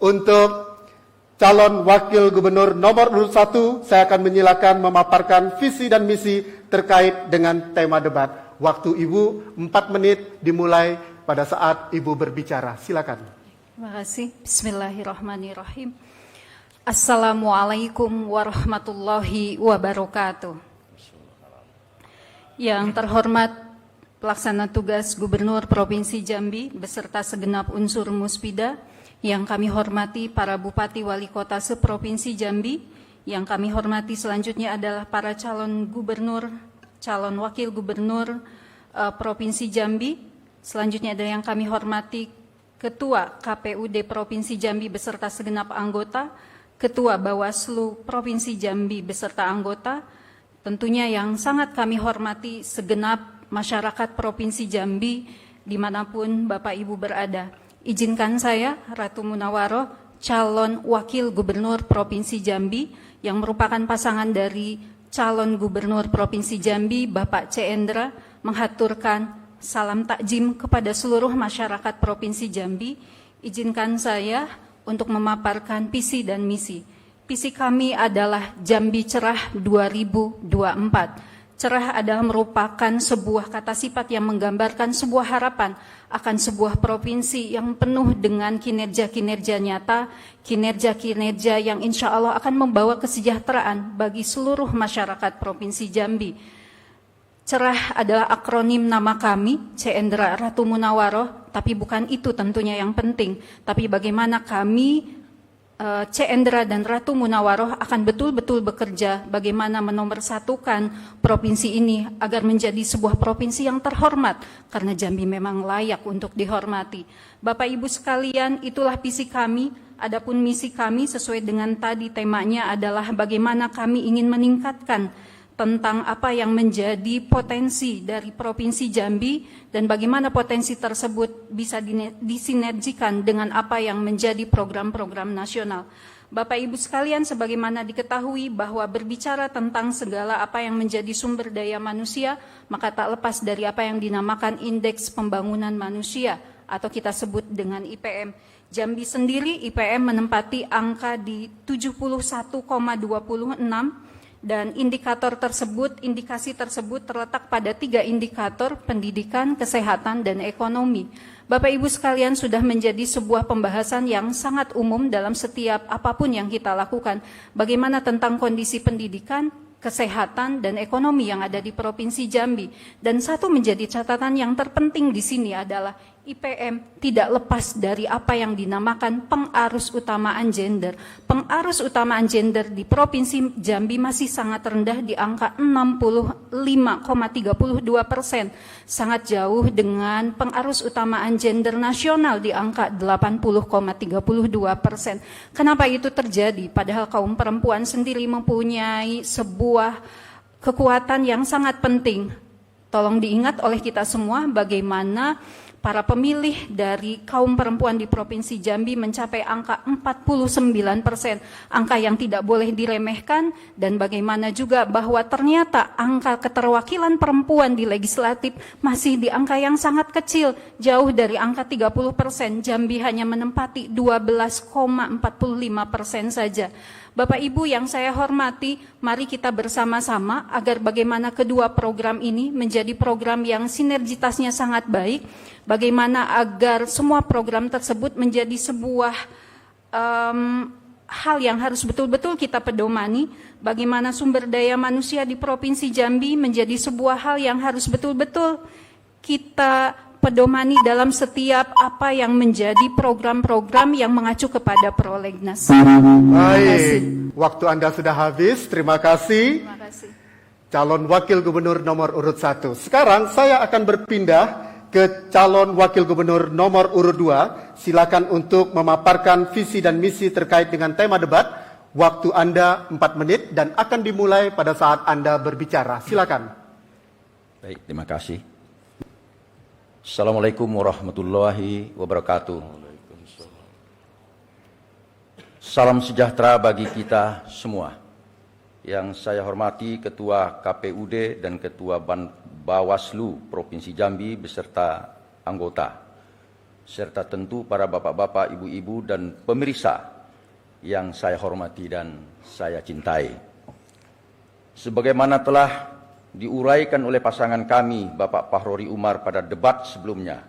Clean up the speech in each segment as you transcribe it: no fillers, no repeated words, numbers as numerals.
Untuk calon wakil gubernur nomor urut 1, saya akan menyilakan memaparkan visi dan misi terkait dengan tema debat. Waktu Ibu 4 menit dimulai pada saat Ibu berbicara. Silakan. Terima kasih. Bismillahirrahmanirrahim. Assalamualaikum warahmatullahi wabarakatuh. Yang terhormat Pelaksana Tugas Gubernur Provinsi Jambi beserta segenap unsur Muspida, yang kami hormati para Bupati Wali Kota se-Provinsi Jambi, yang kami hormati selanjutnya adalah para calon gubernur, calon wakil gubernur Provinsi Jambi, selanjutnya ada yang kami hormati Ketua KPUD Provinsi Jambi beserta segenap anggota, Ketua Bawaslu Provinsi Jambi beserta anggota, tentunya yang sangat kami hormati segenap masyarakat Provinsi Jambi dimanapun Bapak Ibu berada. Izinkan saya, Ratu Munawaroh, calon wakil gubernur Provinsi Jambi yang merupakan pasangan dari calon gubernur Provinsi Jambi, Bapak C. Endra, menghaturkan salam takjim kepada seluruh masyarakat Provinsi Jambi. Izinkan saya untuk memaparkan visi dan misi. Visi kami adalah Jambi Cerah 2024. Cerah adalah merupakan sebuah kata sifat yang menggambarkan sebuah harapan akan sebuah provinsi yang penuh dengan kinerja-kinerja nyata, kinerja-kinerja yang insya Allah akan membawa kesejahteraan bagi seluruh masyarakat Provinsi Jambi. Cerah adalah akronim nama kami, C. Endra Ratu Munawaroh, tapi bukan itu tentunya yang penting, tapi bagaimana kami C. Endra dan Ratu Munawaroh akan betul-betul bekerja bagaimana menomorsatukan provinsi ini agar menjadi sebuah provinsi yang terhormat, karena Jambi memang layak untuk dihormati. Bapak Ibu sekalian, itulah visi kami. Adapun misi kami sesuai dengan tadi temanya adalah bagaimana kami ingin meningkatkan tentang apa yang menjadi potensi dari Provinsi Jambi dan bagaimana potensi tersebut bisa disinergikan dengan apa yang menjadi program-program nasional. Bapak Ibu sekalian, sebagaimana diketahui bahwa berbicara tentang segala apa yang menjadi sumber daya manusia, maka tak lepas dari apa yang dinamakan Indeks Pembangunan Manusia atau kita sebut dengan IPM. Jambi sendiri IPM menempati angka di 71,26, dan indikasi tersebut terletak pada 3 indikator: pendidikan, kesehatan, dan ekonomi. Bapak Ibu sekalian, sudah menjadi sebuah pembahasan yang sangat umum dalam setiap apapun yang kita lakukan. Bagaimana tentang kondisi pendidikan, kesehatan, dan ekonomi yang ada di Provinsi Jambi. Dan satu menjadi catatan yang terpenting di sini adalah IPM tidak lepas dari apa yang dinamakan pengarus utamaan gender. Pengarus utamaan gender di Provinsi Jambi masih sangat rendah di angka 65,32%. Sangat jauh dengan pengarus utamaan gender nasional di angka 80,32%. Kenapa itu terjadi? Padahal kaum perempuan sendiri mempunyai sebuah kekuatan yang sangat penting. Tolong diingat oleh kita semua bagaimana para pemilih dari kaum perempuan di Provinsi Jambi mencapai angka 49%, angka yang tidak boleh diremehkan, dan bagaimana juga bahwa ternyata angka keterwakilan perempuan di legislatif masih di angka yang sangat kecil, jauh dari angka 30%, Jambi hanya menempati 12,45% saja. Bapak Ibu yang saya hormati, mari kita bersama-sama agar bagaimana kedua program ini menjadi program yang sinergitasnya sangat baik, bagaimana agar semua program tersebut menjadi sebuah hal yang harus betul-betul kita pedomani, bagaimana sumber daya manusia di Provinsi Jambi menjadi sebuah hal yang harus betul-betul kita pedomani dalam setiap apa yang menjadi program-program yang mengacu kepada prolegnas. Baik, waktu Anda sudah habis. Terima kasih. Terima kasih. Calon Wakil Gubernur nomor urut 1. Sekarang saya akan berpindah ke calon Wakil Gubernur nomor urut 2. Silakan untuk memaparkan visi dan misi terkait dengan tema debat. Waktu Anda 4 menit dan akan dimulai pada saat Anda berbicara. Silakan. Baik, terima kasih. Assalamualaikum warahmatullahi wabarakatuh. Salam sejahtera bagi kita semua. Yang saya hormati Ketua KPUD dan Ketua Bawaslu Provinsi Jambi beserta anggota. serta tentu para bapak-bapak, ibu-ibu, dan pemirsa yang saya hormati dan saya cintai. Sebagaimana telah diuraikan oleh pasangan kami, Bapak Fahrori Umar, pada debat sebelumnya,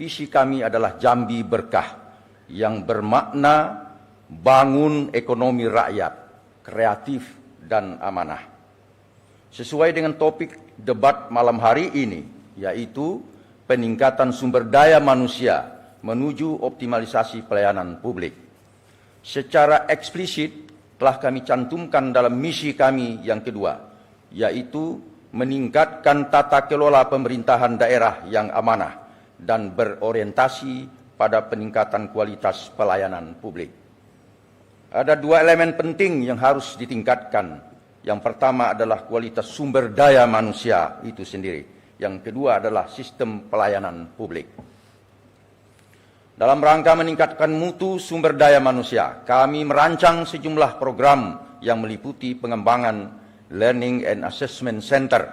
visi kami adalah Jambi Berkah yang bermakna bangun ekonomi rakyat, kreatif dan amanah. Sesuai dengan topik debat malam hari ini, yaitu peningkatan sumber daya manusia menuju optimalisasi pelayanan publik. Secara eksplisit telah kami cantumkan dalam misi kami yang kedua, yaitu meningkatkan tata kelola pemerintahan daerah yang amanah dan berorientasi pada peningkatan kualitas pelayanan publik. Ada dua elemen penting yang harus ditingkatkan. Yang pertama adalah kualitas sumber daya manusia itu sendiri. Yang kedua adalah sistem pelayanan publik. Dalam rangka meningkatkan mutu sumber daya manusia, kami merancang sejumlah program yang meliputi pengembangan Learning and Assessment Center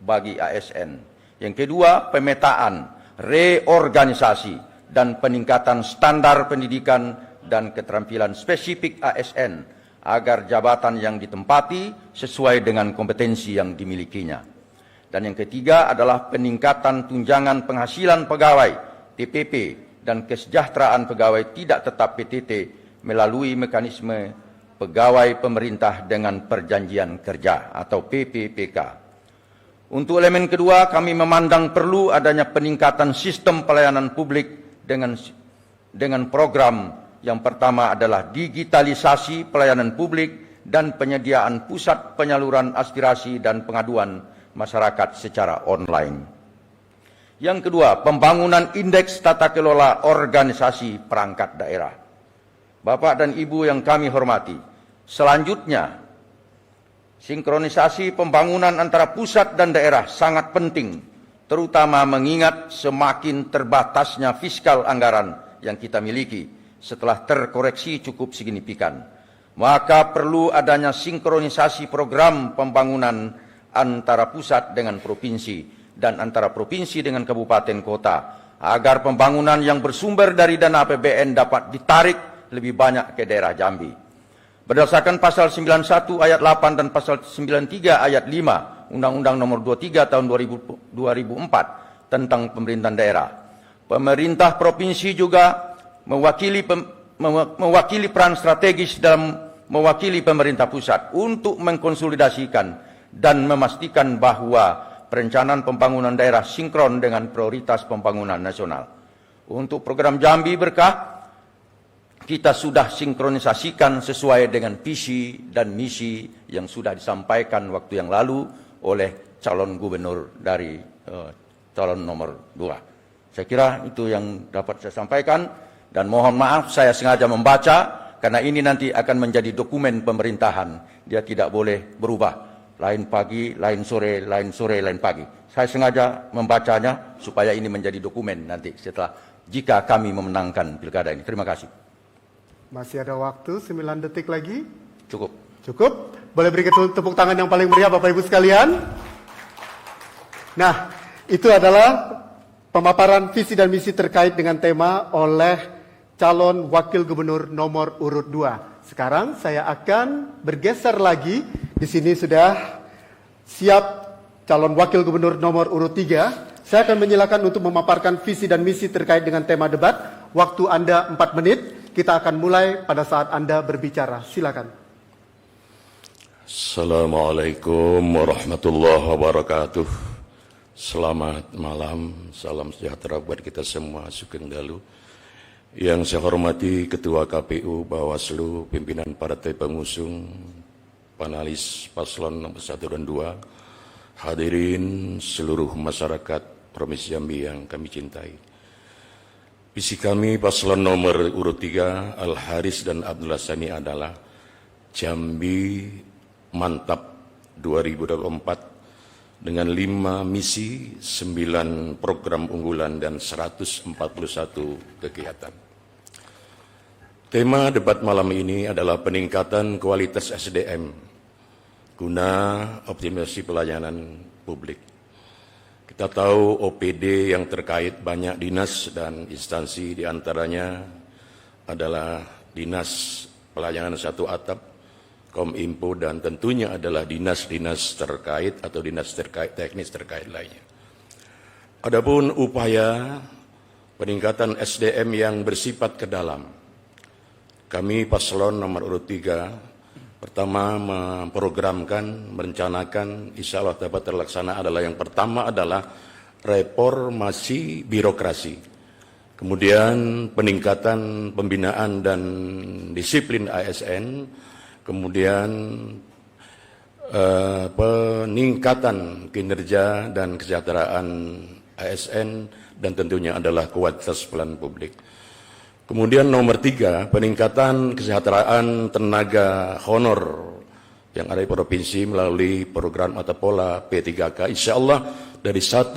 bagi ASN. Yang kedua, pemetaan, reorganisasi, dan peningkatan standar pendidikan dan keterampilan spesifik ASN agar jabatan yang ditempati sesuai dengan kompetensi yang dimilikinya. Dan yang ketiga adalah peningkatan tunjangan penghasilan pegawai, TPP, dan kesejahteraan pegawai tidak tetap PTT melalui mekanisme pegawai pemerintah dengan perjanjian kerja atau PPPK. Untuk elemen kedua, kami memandang perlu adanya peningkatan sistem pelayanan publik dengan program yang pertama adalah digitalisasi pelayanan publik dan penyediaan pusat penyaluran aspirasi dan pengaduan masyarakat secara online. Yang kedua, pembangunan indeks tata kelola organisasi perangkat daerah. Bapak dan Ibu yang kami hormati, selanjutnya, sinkronisasi pembangunan antara pusat dan daerah sangat penting, terutama mengingat semakin terbatasnya fiskal anggaran yang kita miliki setelah terkoreksi cukup signifikan. Maka perlu adanya sinkronisasi program pembangunan antara pusat dengan provinsi dan antara provinsi dengan kabupaten kota agar pembangunan yang bersumber dari dana APBN dapat ditarik lebih banyak ke daerah Jambi. Berdasarkan pasal 91 ayat 8 dan pasal 93 ayat 5 Undang-Undang Nomor 23 tahun 2004 tentang pemerintahan daerah, pemerintah provinsi juga mewakili peran strategis dalam mewakili pemerintah pusat untuk mengkonsolidasikan dan memastikan bahwa perencanaan pembangunan daerah sinkron dengan prioritas pembangunan nasional. Untuk program Jambi Berkah, kita sudah sinkronisasikan sesuai dengan visi dan misi yang sudah disampaikan waktu yang lalu oleh calon gubernur dari calon nomor 2. Saya kira itu yang dapat saya sampaikan dan mohon maaf saya sengaja membaca karena ini nanti akan menjadi dokumen pemerintahan. Dia tidak boleh berubah. Lain pagi, lain sore, lain pagi. Saya sengaja membacanya supaya ini menjadi dokumen nanti setelah jika kami memenangkan pilkada ini. Terima kasih. Masih ada waktu 9 detik lagi. Cukup. Cukup. Boleh beri tepuk tangan yang paling meriah Bapak Ibu sekalian. Nah, itu adalah pemaparan visi dan misi terkait dengan tema oleh calon wakil gubernur nomor urut 2. Sekarang saya akan bergeser lagi. Di sini sudah siap calon wakil gubernur nomor urut 3. Saya akan menyilakan untuk memaparkan visi dan misi terkait dengan tema debat. Waktu Anda 4 menit. Kita akan mulai pada saat Anda berbicara. Silakan. Assalamualaikum warahmatullahi wabarakatuh. Selamat malam, salam sejahtera buat kita semua. Sugeng Dalu. Yang saya hormati Ketua KPU, Bawaslu, pimpinan partai pengusung, panelis paslon nomor 1 dan 2, hadirin seluruh masyarakat Provinsi Jambi yang kami cintai. Visi kami paslon nomor urut 3, Al-Haris dan Abdullah Sani adalah Jambi Mantap 2024 dengan 5 misi, 9 program unggulan dan 141 kegiatan. Tema debat malam ini adalah peningkatan kualitas SDM guna optimalisasi pelayanan publik. Kita tahu OPD yang terkait banyak dinas dan instansi, diantaranya adalah Dinas Pelayanan Satu Atap, Kominfo, dan tentunya adalah dinas-dinas terkait atau dinas terkait teknis terkait lainnya. Adapun upaya peningkatan SDM yang bersifat ke dalam, kami paslon nomor urut 3 pertama memprogramkan, merencanakan, insya Allah dapat terlaksana adalah yang pertama adalah reformasi birokrasi. Kemudian peningkatan pembinaan dan disiplin ASN, kemudian peningkatan kinerja dan kesejahteraan ASN, dan tentunya adalah kualitas pelayanan publik. Kemudian nomor 3, peningkatan kesejahteraan tenaga honor yang ada di provinsi melalui program atau pola P3K. Insya Allah dari 1,3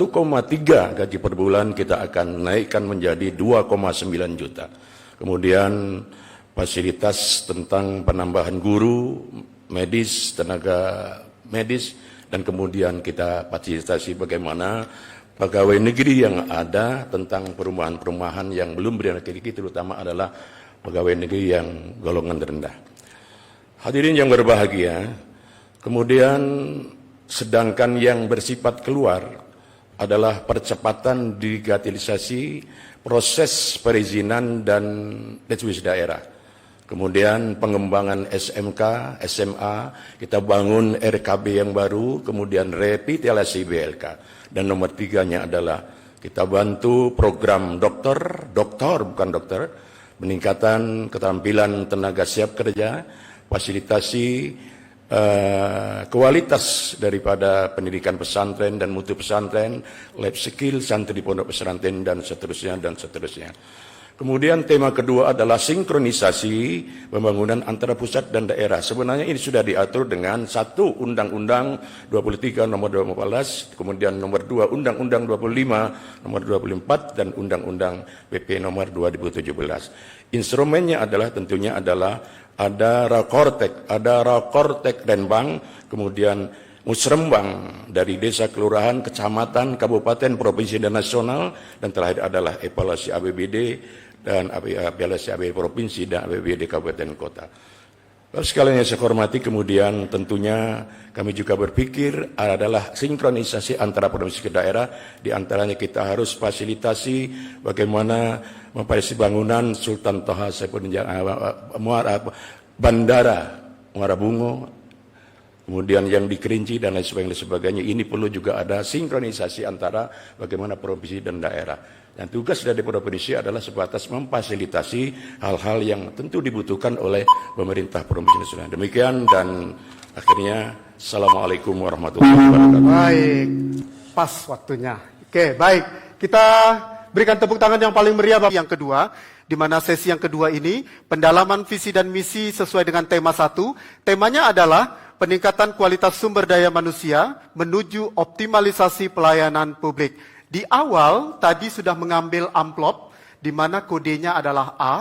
gaji per bulan kita akan naikkan menjadi 2,9 juta. Kemudian fasilitas tentang penambahan guru, medis, tenaga medis, dan kemudian kita fasilitasi bagaimana pegawai negeri yang ada tentang perumahan-perumahan yang belum berdiri, terutama adalah pegawai negeri yang golongan rendah. Hadirin yang berbahagia, kemudian sedangkan yang bersifat keluar adalah percepatan digitalisasi proses perizinan dan distribusi daerah. Kemudian pengembangan SMK, SMA, kita bangun RKB yang baru, kemudian revitalisasi BLK. Dan nomor 3-nya adalah kita bantu program dokter bukan dokter, peningkatan keterampilan tenaga siap kerja, fasilitasi kualitas daripada pendidikan pesantren dan mutu pesantren, lab skill, santri di pondok pesantren, dan seterusnya, dan seterusnya. Kemudian tema kedua adalah sinkronisasi pembangunan antara pusat dan daerah. Sebenarnya ini sudah diatur dengan 1 Undang-Undang 23 nomor 12, kemudian nomor 2 Undang-Undang 25 nomor 24, dan Undang-Undang PP nomor 2017. Instrumennya adalah tentunya adalah ada Rakortek Denbang, kemudian Musrembang dari desa, kelurahan, kecamatan, kabupaten, provinsi, dan nasional, dan terakhir adalah evaluasi APBD dan evaluasi APBD provinsi dan APBD kabupaten kota. Lalu sekalian yang saya hormati, kemudian tentunya kami juga berpikir adalah sinkronisasi antara provinsi ke daerah, di antaranya kita harus fasilitasi bagaimana memfasilitasi bangunan Sultan Toha Saifuddin Bandara Muara Bungo, kemudian yang di Kerinci dan lain sebagainya. Ini perlu juga ada sinkronisasi antara bagaimana provinsi dan daerah. Dan tugas dari provinsi adalah sebatas memfasilitasi hal-hal yang tentu dibutuhkan oleh pemerintah provinsi nasional. Demikian, dan akhirnya Assalamualaikum warahmatullahi wabarakatuh. Baik, pas waktunya. Oke, baik. Kita berikan tepuk tangan yang paling meriah yang kedua, di mana sesi yang kedua ini pendalaman visi dan misi sesuai dengan tema 1. Temanya adalah peningkatan kualitas sumber daya manusia menuju optimalisasi pelayanan publik. Di awal tadi sudah mengambil amplop di mana kodenya adalah A.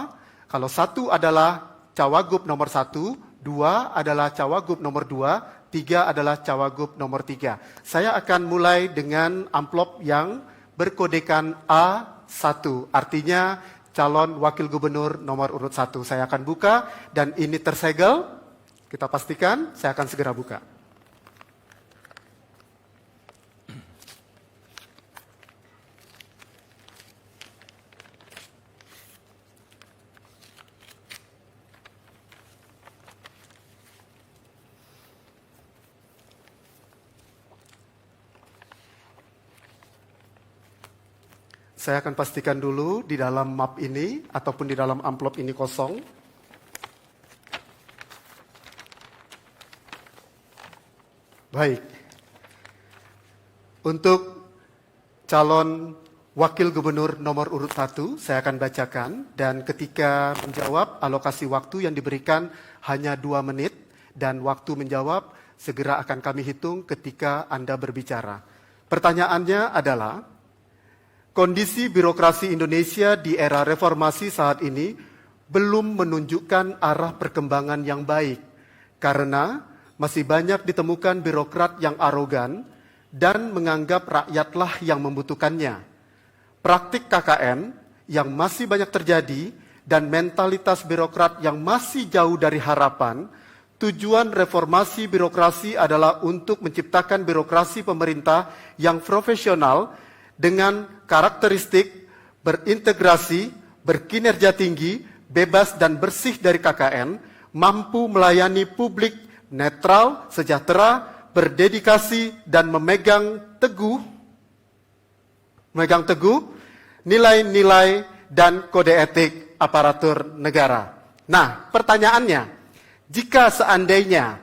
Kalau 1 adalah cawagup nomor 1, 2 adalah cawagup nomor 2, 3 adalah cawagup nomor 3. Saya akan mulai dengan amplop yang berkodekan A1, artinya calon wakil gubernur nomor urut 1. Saya akan buka dan ini tersegel. Kita pastikan, saya akan segera buka. Saya akan pastikan dulu di dalam map ini ataupun di dalam amplop ini kosong. Baik. Untuk calon wakil gubernur nomor urut 1, saya akan bacakan. Dan ketika menjawab, alokasi waktu yang diberikan hanya 2 menit. Dan waktu menjawab segera akan kami hitung ketika Anda berbicara. Pertanyaannya adalah, kondisi birokrasi Indonesia di era reformasi saat ini belum menunjukkan arah perkembangan yang baik. Karena masih banyak ditemukan birokrat yang arogan dan menganggap rakyatlah yang membutuhkannya. Praktik KKN yang masih banyak terjadi dan mentalitas birokrat yang masih jauh dari harapan, tujuan reformasi birokrasi adalah untuk menciptakan birokrasi pemerintah yang profesional dengan karakteristik berintegrasi, berkinerja tinggi, bebas dan bersih dari KKN, mampu melayani publik, netral, sejahtera, berdedikasi dan memegang teguh nilai-nilai dan kode etik aparatur negara. Nah, pertanyaannya, jika seandainya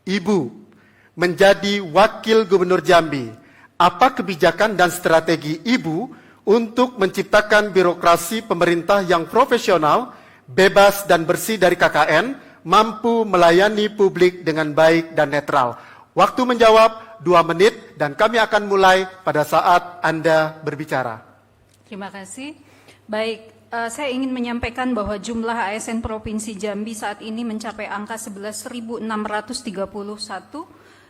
Ibu menjadi Wakil Gubernur Jambi, apa kebijakan dan strategi Ibu untuk menciptakan birokrasi pemerintah yang profesional, bebas dan bersih dari KKN, mampu melayani publik dengan baik dan netral? Waktu menjawab 2 menit dan kami akan mulai pada saat Anda berbicara. Terima kasih. Baik, saya ingin menyampaikan bahwa jumlah ASN Provinsi Jambi saat ini mencapai angka 11.631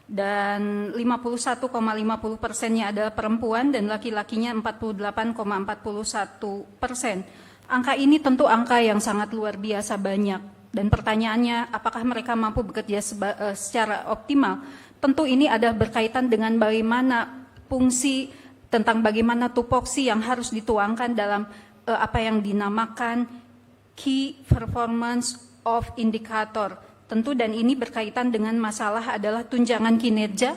dan 51,50%-nya adalah perempuan dan laki-lakinya 48,41%. Angka ini tentu angka yang sangat luar biasa banyak. Dan pertanyaannya, apakah mereka mampu bekerja secara optimal? Tentu ini ada berkaitan dengan bagaimana fungsi tentang bagaimana tupoksi yang harus dituangkan dalam apa yang dinamakan Key Performance of Indicator. Tentu dan ini berkaitan dengan masalah adalah tunjangan kinerja.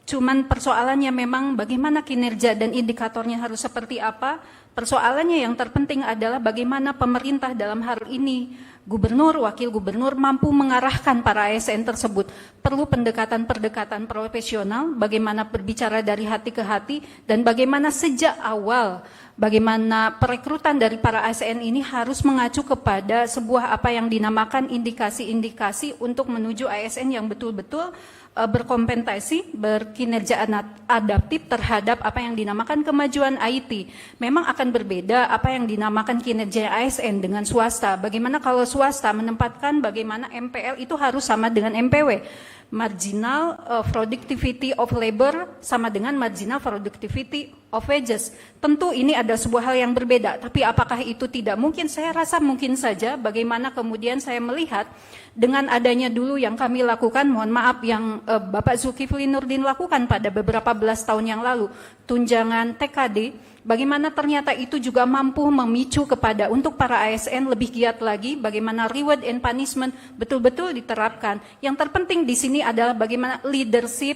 Cuman persoalannya memang bagaimana kinerja dan indikatornya harus seperti apa. Persoalannya yang terpenting adalah bagaimana pemerintah dalam hal ini gubernur, wakil gubernur mampu mengarahkan para ASN tersebut. Perlu pendekatan-pendekatan profesional, bagaimana berbicara dari hati ke hati, dan bagaimana sejak awal, bagaimana perekrutan dari para ASN ini harus mengacu kepada sebuah apa yang dinamakan indikasi-indikasi untuk menuju ASN yang betul-betul berkompensasi, berkinerja adaptif terhadap apa yang dinamakan kemajuan IT. Memang akan berbeda apa yang dinamakan kinerja ASN dengan swasta. Bagaimana kalau swasta menempatkan bagaimana MPL itu harus sama dengan MPW. Marginal productivity of labor sama dengan marginal productivity of wages. Tentu ini ada sebuah hal yang berbeda, tapi apakah itu tidak mungkin? Saya rasa mungkin saja. Bagaimana kemudian saya melihat dengan adanya dulu yang kami lakukan, mohon maaf, yang Bapak Zulkifli Nurdin lakukan pada beberapa belas tahun yang lalu, tunjangan TKD, bagaimana ternyata itu juga mampu memicu kepada untuk para ASN lebih giat lagi, bagaimana reward and punishment betul-betul diterapkan. Yang terpenting di sini adalah bagaimana leadership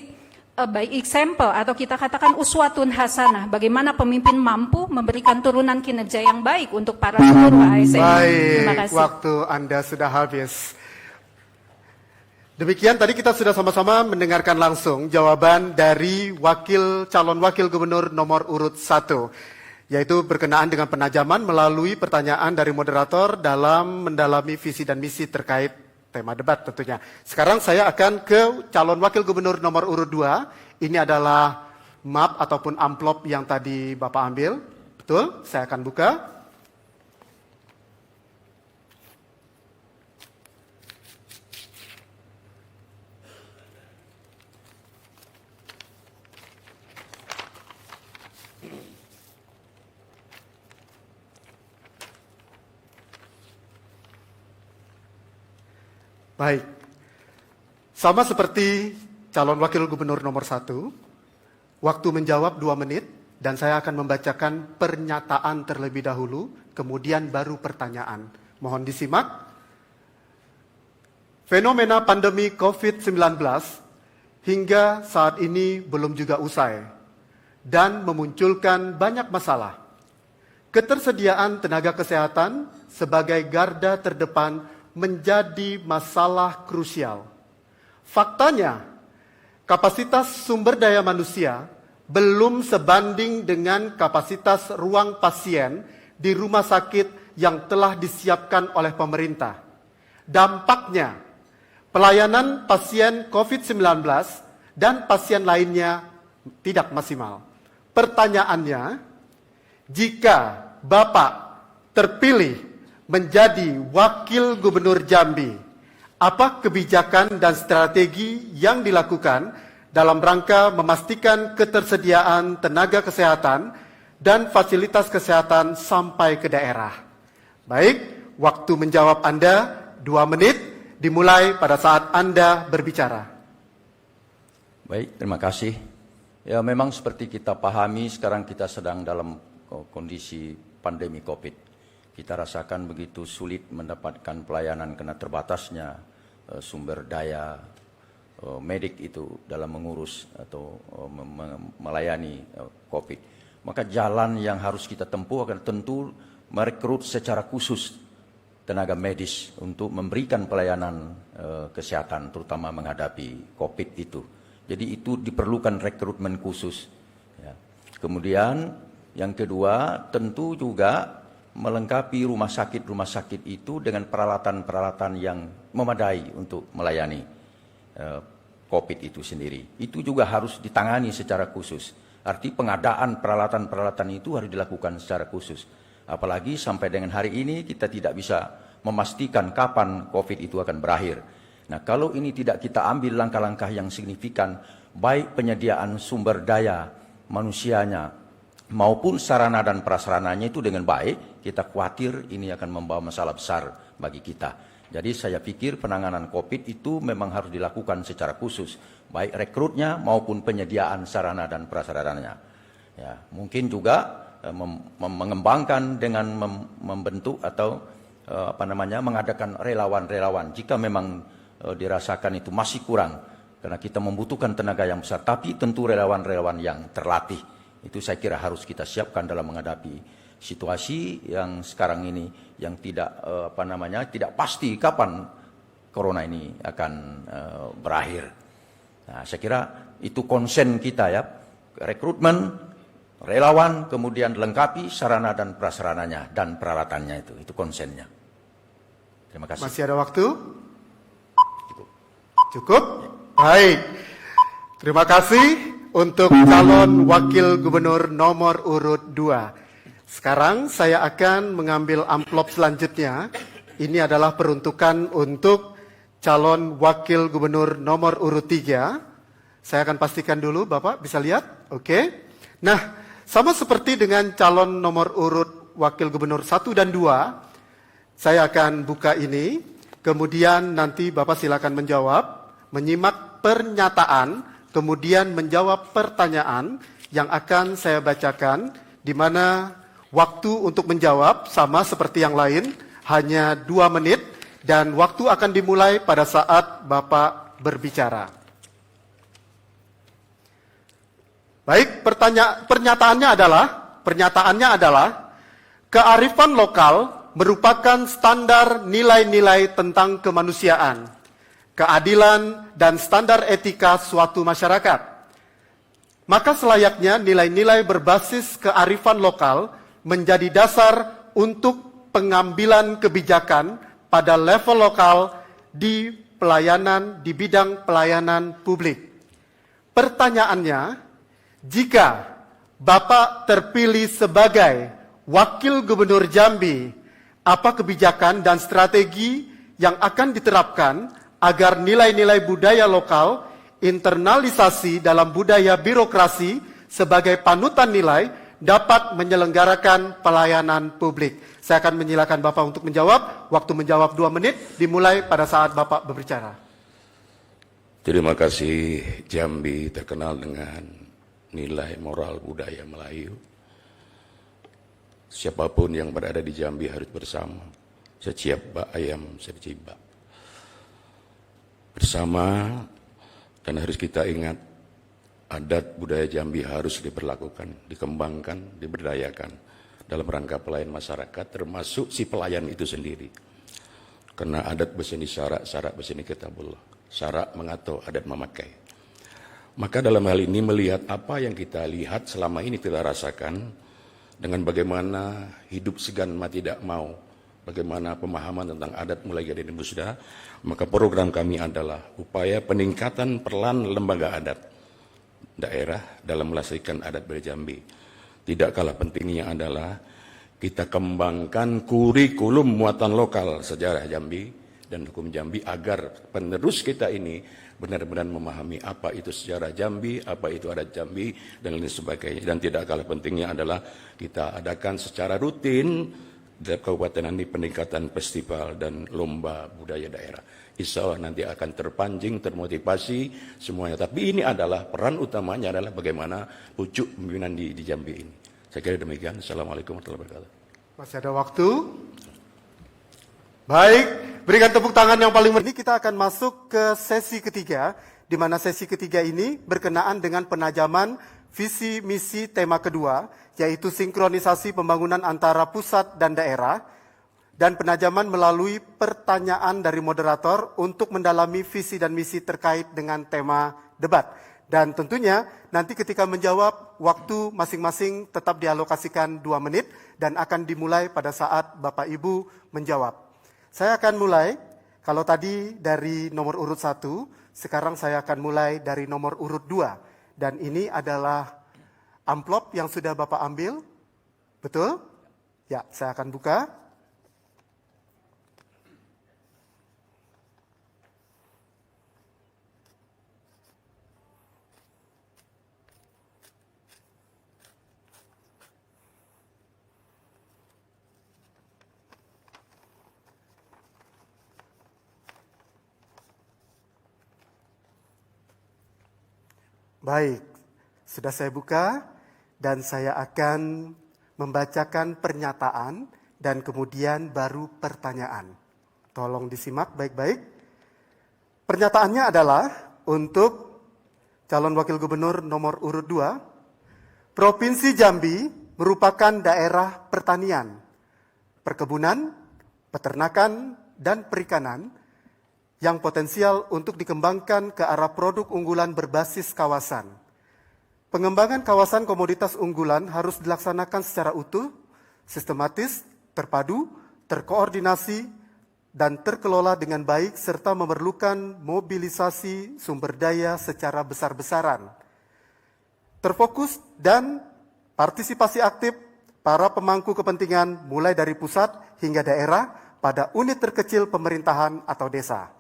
by example, atau kita katakan uswatun hasanah, bagaimana pemimpin mampu memberikan turunan kinerja yang baik untuk para seluruh ASN. Terima Baik, kasih. waktu Anda sudah habis. Demikian tadi kita sudah sama-sama mendengarkan langsung jawaban dari calon wakil gubernur nomor urut 1, yaitu berkenaan dengan penajaman melalui pertanyaan dari moderator dalam mendalami visi dan misi terkait tema debat tentunya. Sekarang saya akan ke calon wakil gubernur nomor urut 2. Ini adalah map ataupun amplop yang tadi Bapak ambil. Betul, saya akan buka. Baik, sama seperti calon wakil gubernur nomor 1, waktu menjawab 2 menit, dan saya akan membacakan pernyataan terlebih dahulu, kemudian baru pertanyaan. Mohon disimak. Fenomena pandemi COVID-19 hingga saat ini belum juga usai, dan memunculkan banyak masalah. Ketersediaan tenaga kesehatan sebagai garda terdepan menjadi masalah krusial. Faktanya, kapasitas sumber daya manusia belum sebanding dengan kapasitas ruang pasien di rumah sakit yang telah disiapkan oleh pemerintah. Dampaknya, pelayanan pasien COVID-19 dan pasien lainnya tidak maksimal. Pertanyaannya, jika Bapak terpilih menjadi wakil gubernur Jambi, apa kebijakan dan strategi yang dilakukan dalam rangka memastikan ketersediaan tenaga kesehatan dan fasilitas kesehatan sampai ke daerah. Baik, waktu menjawab Anda 2 menit dimulai pada saat Anda berbicara. Baik, terima kasih. Ya, memang seperti kita pahami sekarang kita sedang dalam kondisi pandemi COVID. Kita rasakan begitu sulit mendapatkan pelayanan karena terbatasnya sumber daya medik itu dalam mengurus atau melayani COVID. Maka jalan yang harus kita tempuh akan tentu merekrut secara khusus tenaga medis untuk memberikan pelayanan kesehatan, terutama menghadapi COVID itu. Jadi itu diperlukan rekrutmen khusus. Ya. Kemudian yang kedua tentu juga melengkapi rumah sakit itu dengan peralatan-peralatan yang memadai untuk melayani COVID itu sendiri. Itu juga harus ditangani secara khusus. Arti pengadaan peralatan-peralatan itu harus dilakukan secara khusus. Apalagi sampai dengan hari ini kita tidak bisa memastikan kapan COVID itu akan berakhir. Nah, kalau ini tidak kita ambil langkah-langkah yang signifikan, baik penyediaan sumber daya manusianya maupun sarana dan prasarananya itu dengan baik, kita khawatir ini akan membawa masalah besar bagi kita. Jadi saya pikir penanganan COVID itu memang harus dilakukan secara khusus, baik rekrutnya maupun penyediaan sarana dan prasarananya. Ya, mungkin juga mengembangkan dengan membentuk atau mengadakan relawan-relawan jika memang dirasakan itu masih kurang, karena kita membutuhkan tenaga yang besar, tapi tentu relawan-relawan yang terlatih. Itu saya kira harus kita siapkan dalam menghadapi situasi yang sekarang ini yang tidak tidak pasti kapan corona ini akan berakhir. Nah, saya kira itu konsen kita ya, rekrutmen, relawan, kemudian lengkapi sarana dan prasarananya dan peralatannya itu konsennya. Terima kasih. Masih ada waktu? Cukup? Baik. Terima kasih untuk calon wakil gubernur nomor urut 2. Sekarang saya akan mengambil amplop selanjutnya. Ini adalah peruntukan untuk calon wakil gubernur nomor urut 3. Saya akan pastikan dulu, Bapak bisa lihat? Oke. Nah, sama seperti dengan calon nomor urut wakil gubernur 1 dan 2, saya akan buka ini. Kemudian nanti Bapak silakan menjawab, menyimak pernyataan, kemudian menjawab pertanyaan yang akan saya bacakan, di mana waktu untuk menjawab sama seperti yang lain, hanya 2 menit, dan waktu akan dimulai pada saat Bapak berbicara. Baik, pernyataannya adalah, kearifan lokal merupakan standar nilai-nilai tentang kemanusiaan, keadilan, dan standar etika suatu masyarakat. Maka selayaknya nilai-nilai berbasis kearifan lokal menjadi dasar untuk pengambilan kebijakan pada level lokal di bidang pelayanan publik. Pertanyaannya, jika Bapak terpilih sebagai wakil gubernur Jambi, apa kebijakan dan strategi yang akan diterapkan agar nilai-nilai budaya lokal, internalisasi dalam budaya birokrasi sebagai panutan nilai dapat menyelenggarakan pelayanan publik? Saya akan menyilakan Bapak untuk menjawab. Waktu menjawab 2 menit dimulai pada saat Bapak berbicara. Terima kasih. Jambi terkenal dengan nilai moral budaya Melayu. Siapapun yang berada di Jambi harus bersama. Seciap bak ayam secibak. Bersama, dan harus kita ingat, adat budaya Jambi harus diberlakukan, dikembangkan, diberdayakan dalam rangka pelayan masyarakat, termasuk si pelayan itu sendiri. Karena adat berseni syarak, syarak berseni kitabullah. Syarak mengatur, adat memakai. Maka dalam hal ini melihat apa yang kita lihat selama ini kita rasakan, dengan bagaimana hidup segan mati tidak mau, bagaimana pemahaman tentang adat mulai jadi musda, maka program kami adalah upaya peningkatan peran lembaga adat daerah dalam melestarikan adat budaya Jambi. Tidak kalah pentingnya adalah kita kembangkan kurikulum muatan lokal sejarah Jambi dan Hukum Jambi agar penerus kita ini benar-benar memahami apa itu sejarah Jambi, apa itu adat Jambi, dan lain sebagainya. Dan tidak kalah pentingnya adalah kita adakan secara rutin di Kabupaten ini peningkatan festival dan lomba budaya daerah. Insya Allah nanti akan terpancing, termotivasi semuanya. Tapi ini adalah peran utamanya adalah bagaimana pucuk pemimpinan di Jambi ini. Saya kira demikian. Assalamualaikum warahmatullahi wabarakatuh. Masih ada waktu. Baik, berikan tepuk tangan yang paling meriah. Ini kita akan masuk ke sesi ketiga, di mana sesi ketiga ini berkenaan dengan penajaman visi misi tema kedua, yaitu sinkronisasi pembangunan antara pusat dan daerah, dan penajaman melalui pertanyaan dari moderator untuk mendalami visi dan misi terkait dengan tema debat. Dan tentunya nanti ketika menjawab, waktu masing-masing tetap dialokasikan 2 menit dan akan dimulai pada saat Bapak Ibu menjawab. Saya akan mulai, kalau tadi dari nomor urut 1, sekarang saya akan mulai dari nomor urut 2. Dan ini adalah amplop yang sudah Bapak ambil, betul? Ya, saya akan buka. Baik, sudah saya buka dan saya akan membacakan pernyataan dan kemudian baru pertanyaan. Tolong disimak baik-baik. Pernyataannya adalah untuk calon wakil gubernur nomor urut 2, Provinsi Jambi merupakan daerah pertanian, perkebunan, peternakan, dan perikanan yang potensial untuk dikembangkan ke arah produk unggulan berbasis kawasan. Pengembangan kawasan komoditas unggulan harus dilaksanakan secara utuh, sistematis, terpadu, terkoordinasi, dan terkelola dengan baik serta memerlukan mobilisasi sumber daya secara besar-besaran. Terfokus dan partisipasi aktif para pemangku kepentingan mulai dari pusat hingga daerah pada unit terkecil pemerintahan atau desa.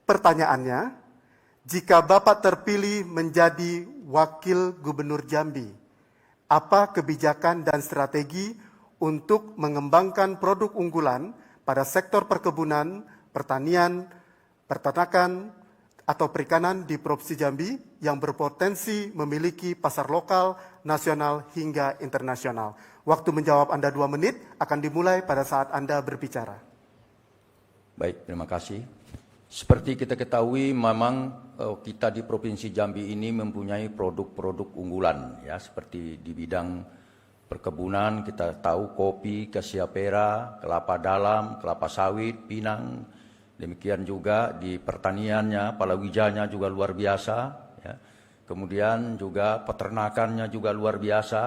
Pertanyaannya, jika Bapak terpilih menjadi Wakil Gubernur Jambi, apa kebijakan dan strategi untuk mengembangkan produk unggulan pada sektor perkebunan, pertanian, peternakan, atau perikanan di Provinsi Jambi yang berpotensi memiliki pasar lokal, nasional, hingga internasional? Waktu menjawab Anda 2 menit akan dimulai pada saat Anda berbicara. Baik, terima kasih. Seperti kita ketahui, memang kita di Provinsi Jambi ini mempunyai produk-produk unggulan, ya, seperti di bidang perkebunan kita tahu kopi, kasia pera, kelapa dalam, kelapa sawit, pinang. Demikian juga di pertaniannya, palawijanya juga luar biasa. Ya. Kemudian juga peternakannya juga luar biasa,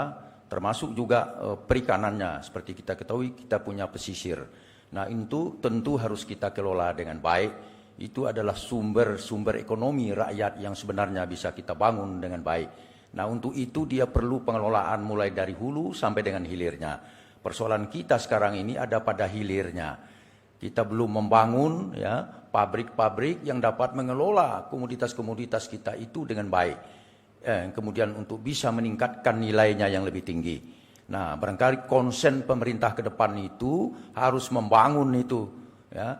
termasuk juga perikanannya. Seperti kita ketahui, kita punya pesisir. Nah, itu tentu harus kita kelola dengan baik. Itu adalah sumber ekonomi rakyat yang sebenarnya bisa kita bangun dengan baik. Nah, untuk itu dia perlu pengelolaan mulai dari hulu sampai dengan hilirnya. Persoalan kita sekarang ini ada pada hilirnya. Kita belum membangun, ya, pabrik-pabrik yang dapat mengelola komoditas-komoditas kita itu dengan baik. Kemudian untuk bisa meningkatkan nilainya yang lebih tinggi. Nah, barangkali konsen pemerintah ke depan itu harus membangun itu, ya,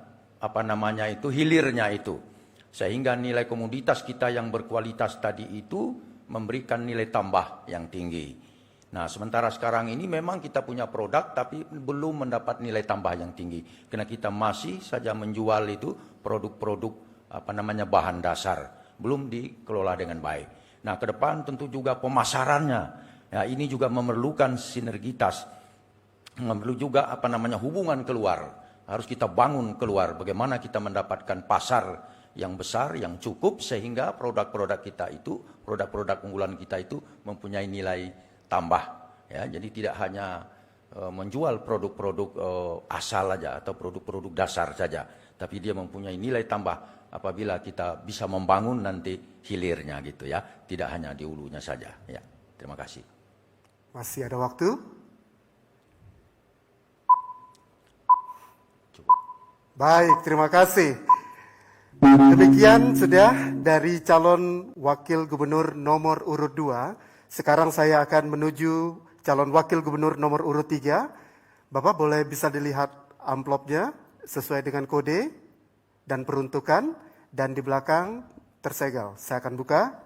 hilirnya itu. Sehingga nilai komoditas kita yang berkualitas tadi itu memberikan nilai tambah yang tinggi. Nah, sementara sekarang ini memang kita punya produk tapi belum mendapat nilai tambah yang tinggi. Karena kita masih saja menjual itu produk-produk bahan dasar. Belum dikelola dengan baik. Nah, ke depan tentu juga pemasarannya. Ya, ini juga memerlukan sinergitas. Memerlukan juga hubungan keluar. Harus kita bangun keluar bagaimana kita mendapatkan pasar yang besar, yang cukup sehingga produk-produk kita itu, produk-produk unggulan kita itu mempunyai nilai tambah. Ya, jadi tidak hanya menjual produk-produk asal saja atau produk-produk dasar saja, tapi dia mempunyai nilai tambah apabila kita bisa membangun nanti hilirnya gitu ya, tidak hanya di hulunya saja. Ya, terima kasih. Masih ada waktu? Baik, terima kasih. Demikian sudah dari calon wakil gubernur nomor urut 2. Sekarang saya akan menuju calon wakil gubernur nomor urut 3. Bapak boleh bisa dilihat amplopnya sesuai dengan kode dan peruntukan, dan di belakang tersegel. Saya akan buka.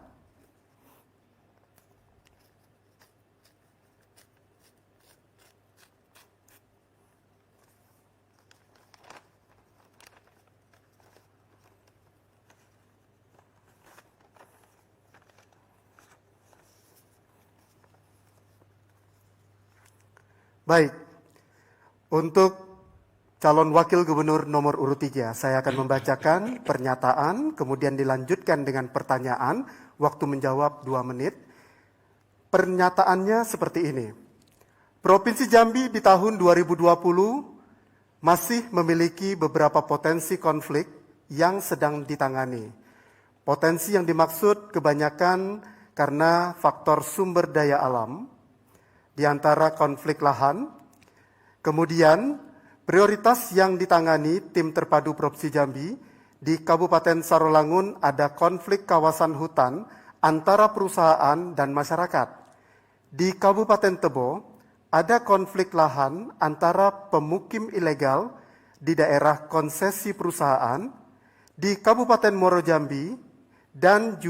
Baik, untuk calon wakil gubernur nomor urut 3, saya akan membacakan pernyataan, kemudian dilanjutkan dengan pertanyaan, waktu menjawab 2 menit. Pernyataannya seperti ini. Provinsi Jambi di tahun 2020 masih memiliki beberapa potensi konflik yang sedang ditangani. Potensi yang dimaksud kebanyakan karena faktor sumber daya alam, di antara konflik lahan. Kemudian, prioritas yang ditangani tim terpadu Provinsi Jambi, di Kabupaten Sarolangun ada konflik kawasan hutan antara perusahaan dan masyarakat. Di Kabupaten Tebo, ada konflik lahan antara pemukim ilegal di daerah konsesi perusahaan, di Kabupaten Muaro Jambi, dan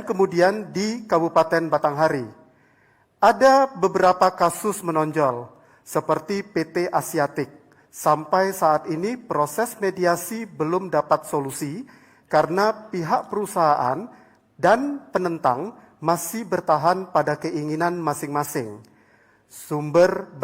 kemudian di Kabupaten Batanghari. Ada beberapa kasus menonjol, seperti PT Asiatik. Sampai saat ini proses mediasi belum dapat solusi karena pihak perusahaan dan penentang masih bertahan pada keinginan masing-masing. Sumber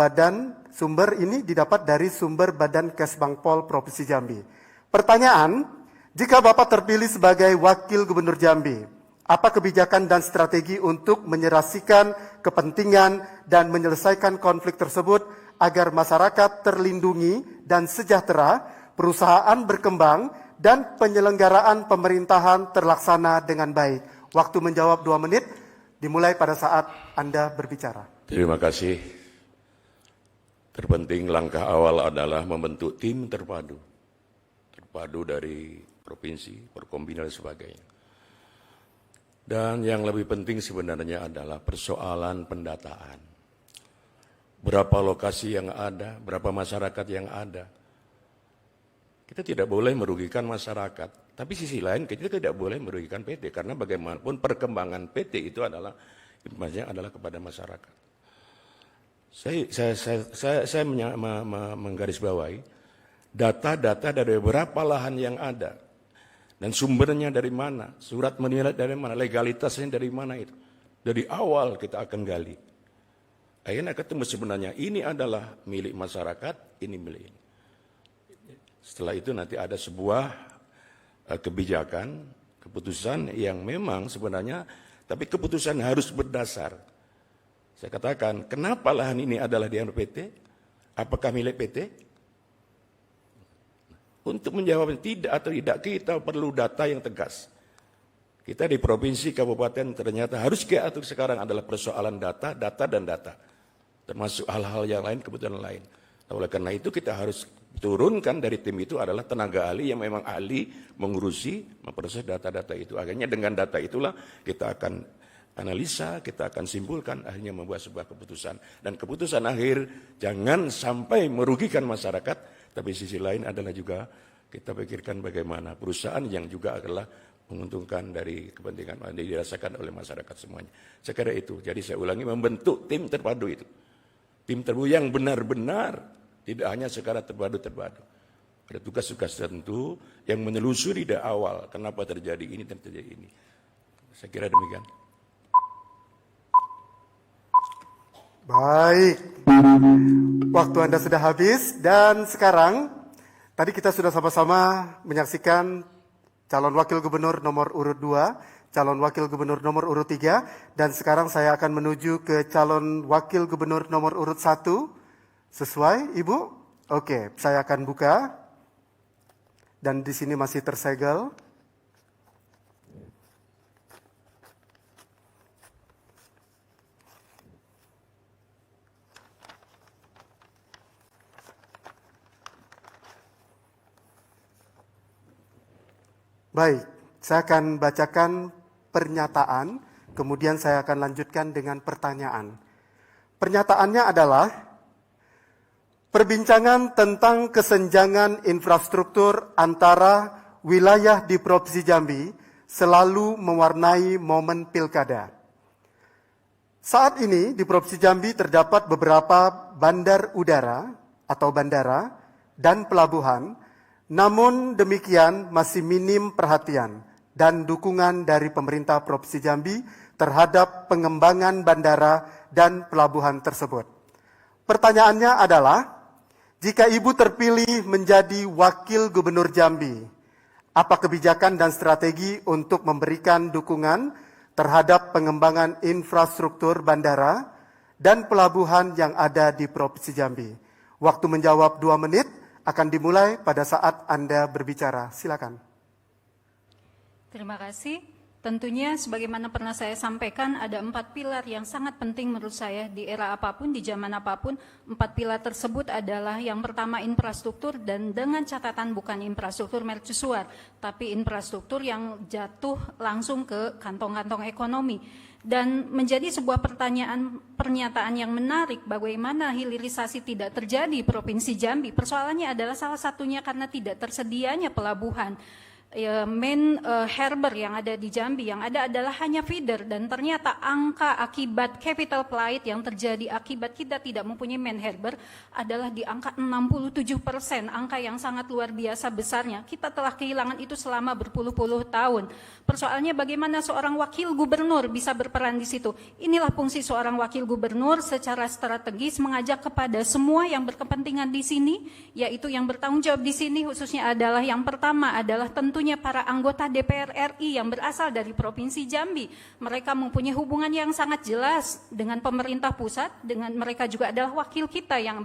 ini didapat dari sumber Badan Kesbangpol Provinsi Jambi. Pertanyaan, jika Bapak terpilih sebagai Wakil Gubernur Jambi, apa kebijakan dan strategi untuk menyelesaikan kepentingan dan menyelesaikan konflik tersebut agar masyarakat terlindungi dan sejahtera, perusahaan berkembang, dan penyelenggaraan pemerintahan terlaksana dengan baik? Waktu menjawab 2 menit, dimulai pada saat Anda berbicara. Terima kasih. Terpenting langkah awal adalah membentuk tim terpadu dari provinsi, perkombinasi dan sebagainya. Dan yang lebih penting sebenarnya adalah persoalan pendataan. Berapa lokasi yang ada, berapa masyarakat yang ada. Kita tidak boleh merugikan masyarakat. Tapi sisi lain kita tidak boleh merugikan PT. Karena bagaimanapun perkembangan PT itu adalah impactnya adalah kepada masyarakat. Saya menggarisbawahi data-data dari beberapa lahan yang ada. Dan sumbernya dari mana, surat menilai dari mana, legalitasnya dari mana itu. Dari awal kita akan gali. Akhirnya ketemu sebenarnya ini adalah milik masyarakat, ini milik ini. Setelah itu nanti ada sebuah kebijakan, keputusan yang memang sebenarnya, tapi keputusan harus berdasar. Saya katakan, kenapa lahan ini adalah di PT? Apakah milik PT? Untuk menjawab tidak atau tidak, kita perlu data yang tegas. Kita di provinsi, kabupaten ternyata harus diatur sekarang adalah persoalan data, dan data. Termasuk hal-hal yang lain, kebutuhan lain. Oleh karena itu kita harus turunkan dari tim itu adalah tenaga ahli yang memang ahli mengurusi, memproses data-data itu. Akhirnya dengan data itulah kita akan analisa, kita akan simpulkan, akhirnya membuat sebuah keputusan. Dan keputusan akhir jangan sampai merugikan masyarakat, tapi sisi lain adalah juga kita pikirkan bagaimana perusahaan yang juga adalah menguntungkan dari kepentingan yang dirasakan oleh masyarakat semuanya. Saya kira itu. Jadi saya ulangi, membentuk tim terpadu itu. Tim terpadu yang benar-benar tidak hanya secara terpadu. Ada tugas-tugas tertentu yang menelusuri dari awal kenapa terjadi ini dan terjadi ini. Saya kira demikian. Baik, waktu Anda sudah habis dan sekarang tadi kita sudah sama-sama menyaksikan calon wakil gubernur nomor urut 2, calon wakil gubernur nomor urut 3, dan sekarang saya akan menuju ke calon wakil gubernur nomor urut 1. Sesuai, Ibu? Oke, saya akan buka dan di sini masih tersegel. Baik, saya akan bacakan pernyataan, kemudian saya akan lanjutkan dengan pertanyaan. Pernyataannya adalah, perbincangan tentang kesenjangan infrastruktur antara wilayah di Provinsi Jambi selalu mewarnai momen pilkada. Saat ini di Provinsi Jambi terdapat beberapa bandar udara atau bandara dan pelabuhan, namun demikian masih minim perhatian dan dukungan dari pemerintah Provinsi Jambi terhadap pengembangan bandara dan pelabuhan tersebut. Pertanyaannya adalah, jika Ibu terpilih menjadi Wakil Gubernur Jambi, apa kebijakan dan strategi untuk memberikan dukungan terhadap pengembangan infrastruktur bandara dan pelabuhan yang ada di Provinsi Jambi? Waktu menjawab 2 menit akan dimulai pada saat Anda berbicara. Silakan. Terima kasih. Tentunya sebagaimana pernah saya sampaikan, ada 4 pilar yang sangat penting menurut saya di era apapun, di zaman apapun. 4 pilar tersebut adalah yang pertama infrastruktur, dan dengan catatan bukan infrastruktur mercusuar, tapi infrastruktur yang jatuh langsung ke kantong-kantong ekonomi. Dan menjadi sebuah pernyataan yang menarik, bagaimana hilirisasi tidak terjadi di Provinsi Jambi. Persoalannya adalah salah satunya karena tidak tersedianya pelabuhan. Main harbor yang ada di Jambi, yang ada adalah hanya feeder, dan ternyata angka akibat capital flight yang terjadi akibat kita tidak mempunyai main harbor adalah di angka 67%, angka yang sangat luar biasa besarnya. Kita telah kehilangan itu selama berpuluh-puluh tahun. Persoalannya bagaimana seorang wakil gubernur bisa berperan di situ. Inilah fungsi seorang wakil gubernur secara strategis, mengajak kepada semua yang berkepentingan di sini, yaitu yang bertanggung jawab di sini khususnya adalah yang pertama adalah tentunya para anggota DPR RI yang berasal dari Provinsi Jambi. Mereka mempunyai hubungan yang sangat jelas dengan pemerintah pusat, dengan mereka juga adalah wakil kita yang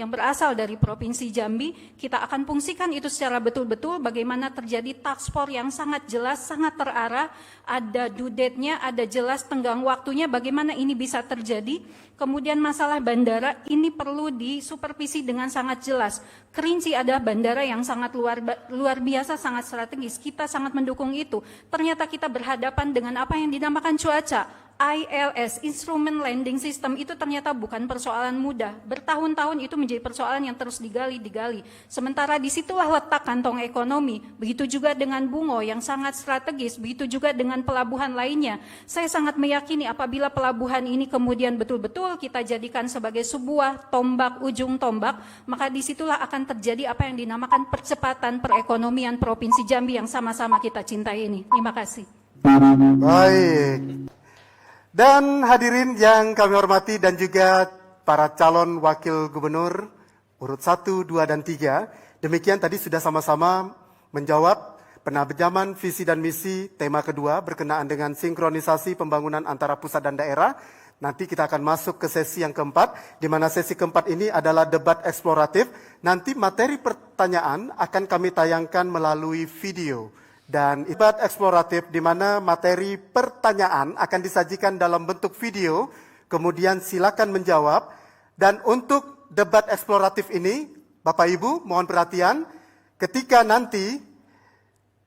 berasal dari Provinsi Jambi. Kita akan fungsikan itu secara betul-betul, bagaimana terjadi task force yang sangat jelas, sangat terarah, ada due date-nya, ada jelas tenggang waktunya, bagaimana ini bisa terjadi. Kemudian masalah bandara ini perlu disupervisi dengan sangat jelas. Kerinci adalah bandara yang sangat luar biasa, sangat strategis. Kita sangat mendukung itu. Ternyata kita berhadapan dengan apa yang dinamakan cuaca. ILS, Instrument Landing System, itu ternyata bukan persoalan mudah. Bertahun-tahun itu menjadi persoalan yang terus digali. Sementara disitulah letak kantong ekonomi. Begitu juga dengan Bungo yang sangat strategis, begitu juga dengan pelabuhan lainnya. Saya sangat meyakini apabila pelabuhan ini kemudian betul-betul kita jadikan sebagai sebuah tombak, ujung tombak, maka disitulah akan terjadi apa yang dinamakan percepatan perekonomian Provinsi Jambi yang sama-sama kita cintai ini. Terima kasih. Baik. Dan hadirin yang kami hormati dan juga para calon wakil gubernur urut 1, 2, dan 3. Demikian tadi sudah sama-sama menjawab penajaman visi dan misi tema kedua berkenaan dengan sinkronisasi pembangunan antara pusat dan daerah. Nanti kita akan masuk ke sesi yang keempat, di mana sesi keempat ini adalah debat eksploratif. Nanti materi pertanyaan akan kami tayangkan melalui video. Dan debat eksploratif di mana materi pertanyaan akan disajikan dalam bentuk video, kemudian silakan menjawab. Dan untuk debat eksploratif ini, Bapak Ibu mohon perhatian, ketika nanti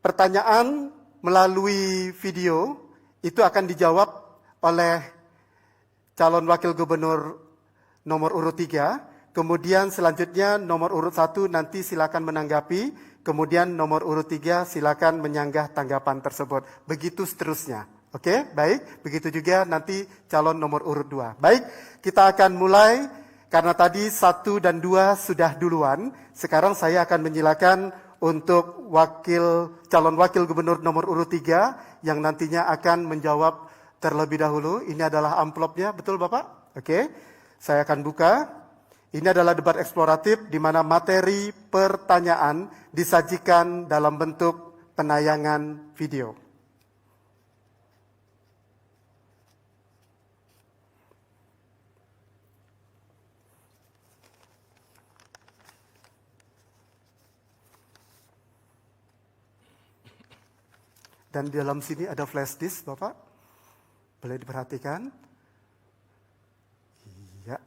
pertanyaan melalui video itu akan dijawab oleh calon wakil gubernur nomor urut 3, kemudian selanjutnya nomor urut 1 nanti silakan menanggapi, kemudian nomor urut 3 silakan menyanggah tanggapan tersebut. Begitu seterusnya. Oke, baik. Begitu juga nanti calon nomor urut 2. Baik, kita akan mulai karena tadi 1 dan 2 sudah duluan. Sekarang saya akan menyilakan untuk calon wakil gubernur nomor urut 3 yang nantinya akan menjawab terlebih dahulu. Ini adalah amplopnya, betul Bapak? Oke, saya akan buka. Ini adalah debat eksploratif di mana materi pertanyaan disajikan dalam bentuk penayangan video. Dan di dalam sini ada flash disk, Bapak. Boleh diperhatikan. Iya.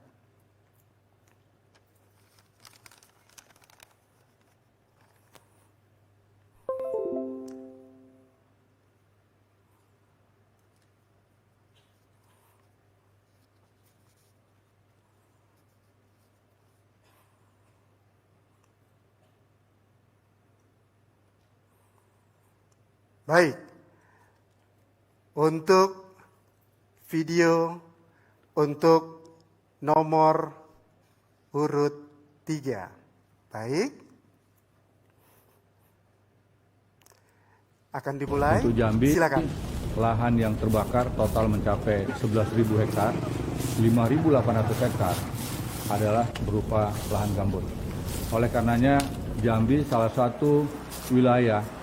Baik. Untuk video untuk nomor urut 3. Baik. Akan dimulai. Untuk Jambi, Silakan. lahan yang terbakar total mencapai 11.000 hektar, 5.800 hektar adalah berupa lahan gambut. Oleh karenanya, Jambi salah satu wilayah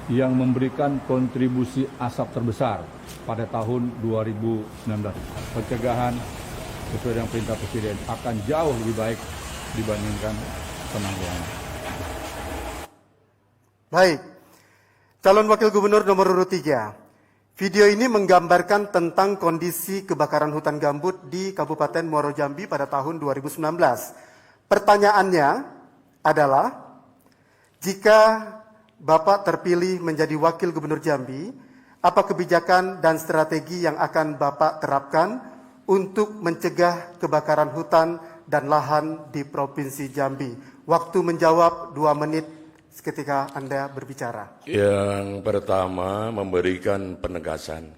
yang memberikan kontribusi asap terbesar pada tahun 2019. Pencegahan sesuai dengan perintah Presiden akan jauh lebih baik dibandingkan penanggulangan. Baik. Calon Wakil Gubernur nomor urut 3. Video ini menggambarkan tentang kondisi kebakaran hutan gambut di Kabupaten Muaro Jambi pada tahun 2019. Pertanyaannya adalah, jika Bapak terpilih menjadi Wakil Gubernur Jambi, apa kebijakan dan strategi yang akan Bapak terapkan untuk mencegah kebakaran hutan dan lahan di Provinsi Jambi? Waktu menjawab 2 menit ketika Anda berbicara. Yang pertama, memberikan penegasan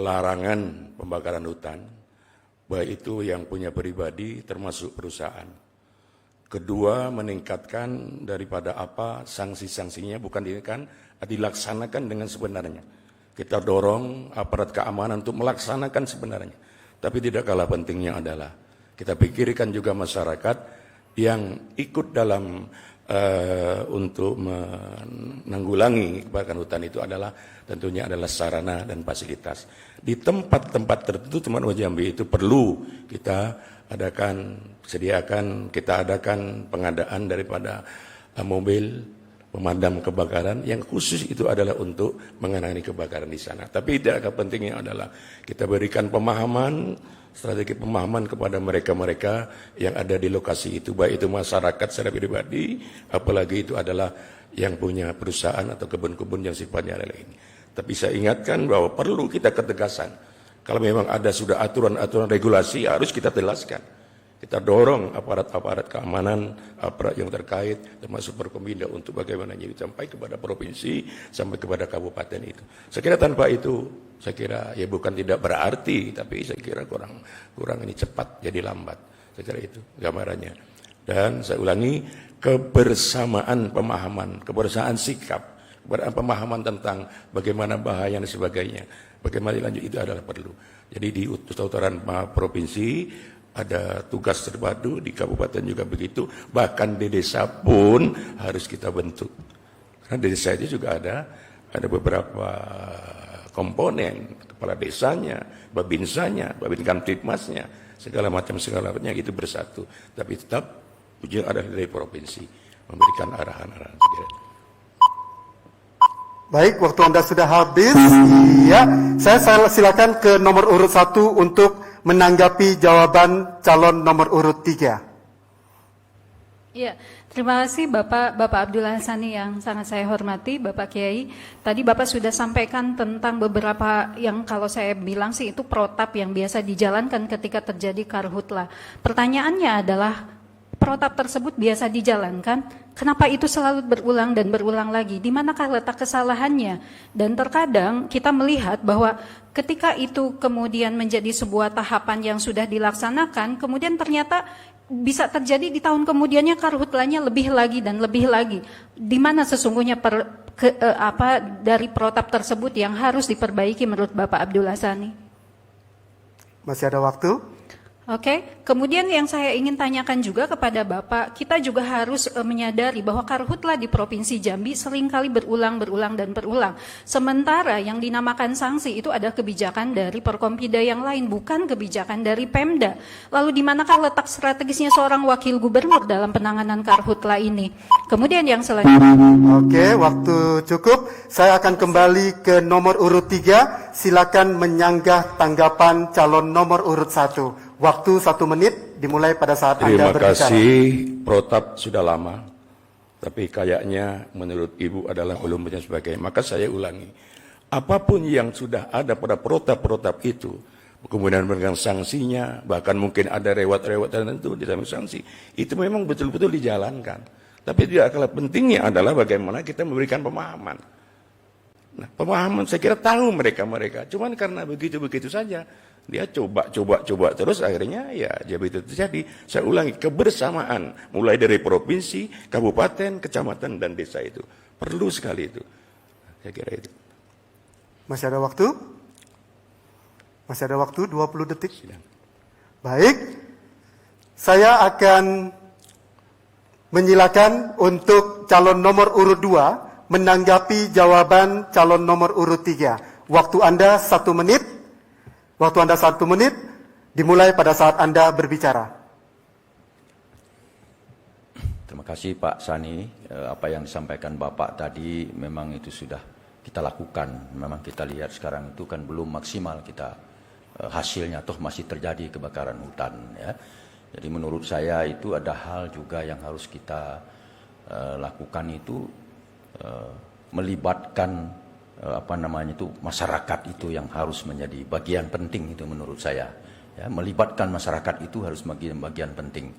larangan pembakaran hutan, baik itu yang punya pribadi termasuk perusahaan. Kedua, meningkatkan daripada apa sanksi-sanksinya, bukan dilaksanakan dengan sebenarnya. Kita dorong aparat keamanan untuk melaksanakan sebenarnya. Tapi tidak kalah pentingnya adalah kita pikirkan juga masyarakat yang ikut dalam untuk menanggulangi kebakaran hutan itu adalah tentunya adalah sarana dan fasilitas. Di tempat-tempat tertentu teman-teman Jambi itu perlu kita kita adakan pengadaan daripada mobil pemadam kebakaran yang khusus itu adalah untuk menangani kebakaran di sana. Tapi tidak kalah pentingnya adalah kita berikan pemahaman, strategi pemahaman kepada mereka-mereka yang ada di lokasi itu, baik itu masyarakat secara pribadi, apalagi itu adalah yang punya perusahaan atau kebun-kebun yang sifatnya lain. Tapi saya ingatkan bahwa perlu kita ketegasan. Kalau memang ada sudah aturan-aturan regulasi, harus kita jelaskan. Kita dorong aparat-aparat keamanan, aparat yang terkait, termasuk Forkompinda untuk bagaimana jadi sampai kepada provinsi, sampai kepada kabupaten itu. Saya kira tanpa itu, saya kira ya bukan tidak berarti, tapi saya kira kurang ini cepat jadi lambat. Saya kira itu gambarannya. Dan saya ulangi, kebersamaan pemahaman, kebersamaan sikap, pemahaman tentang bagaimana bahaya dan sebagainya, bagaimana lanjut itu adalah perlu. Jadi di utara provinsi ada tugas terpadu, di kabupaten juga begitu, bahkan di desa pun harus kita bentuk. Karena di desa itu juga ada beberapa komponen, kepala desanya, babinsanya, babin kamtipmasnya, segalanya itu bersatu. Tapi tetap ujung adalah dari provinsi memberikan arahan-arahan. Baik, waktu Anda sudah habis. Iya, saya silakan ke nomor urut 1 untuk menanggapi jawaban calon nomor urut 3. Ya, terima kasih Bapak Abdullah Hassani yang sangat saya hormati, Bapak Kiai. Tadi Bapak sudah sampaikan tentang beberapa yang kalau saya bilang sih itu protap yang biasa dijalankan ketika terjadi karhutla. Pertanyaannya adalah, protap tersebut biasa dijalankan, kenapa itu selalu berulang dan berulang lagi? Di manakah letak kesalahannya? Dan terkadang kita melihat bahwa ketika itu kemudian menjadi sebuah tahapan yang sudah dilaksanakan, kemudian ternyata bisa terjadi di tahun kemudiannya karhutlanya lebih lagi dan lebih lagi. Di mana sesungguhnya dari protap tersebut yang harus diperbaiki menurut Bapak Abdullah Hassani? Masih ada waktu? Oke, kemudian yang saya ingin tanyakan juga kepada Bapak, kita juga harus menyadari bahwa karhutla di Provinsi Jambi seringkali berulang dan berulang. Sementara yang dinamakan sanksi itu adalah kebijakan dari Forkompinda yang lain, bukan kebijakan dari Pemda. Lalu di manakah letak strategisnya seorang wakil gubernur dalam penanganan karhutla ini? Kemudian yang selanjutnya. Oke, waktu cukup. Saya akan kembali ke nomor urut 3. Silakan menyanggah tanggapan calon nomor urut 1. Waktu 1 menit dimulai pada saat Anda berbicara. Terima kasih, protap sudah lama, tapi kayaknya menurut Ibu adalah belum punya sebagainya. Maka saya ulangi, apapun yang sudah ada pada protap-protap itu, kemudian dengan sanksinya, bahkan mungkin ada rewat-rewat tertentu di dalam sanksi, itu memang betul-betul dijalankan. Tapi tidak kalah pentingnya adalah bagaimana kita memberikan pemahaman. Nah, pemahaman saya kira tahu mereka. Cuman karena begitu saja, dia coba terus akhirnya ya jadi itu terjadi. Saya ulangi, kebersamaan mulai dari provinsi, kabupaten, kecamatan dan desa itu perlu sekali itu. Saya kira itu. Masih ada waktu? Masih ada waktu 20 detik. Sidang. Baik. Saya akan menyilakan untuk calon nomor urut 2 menanggapi jawaban calon nomor urut 3. Waktu Anda 1 menit. Waktu Anda 1 menit dimulai pada saat Anda berbicara. Terima kasih Pak Sani. Apa yang disampaikan Bapak tadi memang itu sudah kita lakukan. Memang kita lihat sekarang itu kan belum maksimal kita hasilnya, toh masih terjadi kebakaran hutan. Ya. Jadi menurut saya itu ada hal juga yang harus kita lakukan itu melibatkan masyarakat itu yang harus menjadi bagian penting itu menurut saya. Ya, melibatkan masyarakat itu harus bagian penting,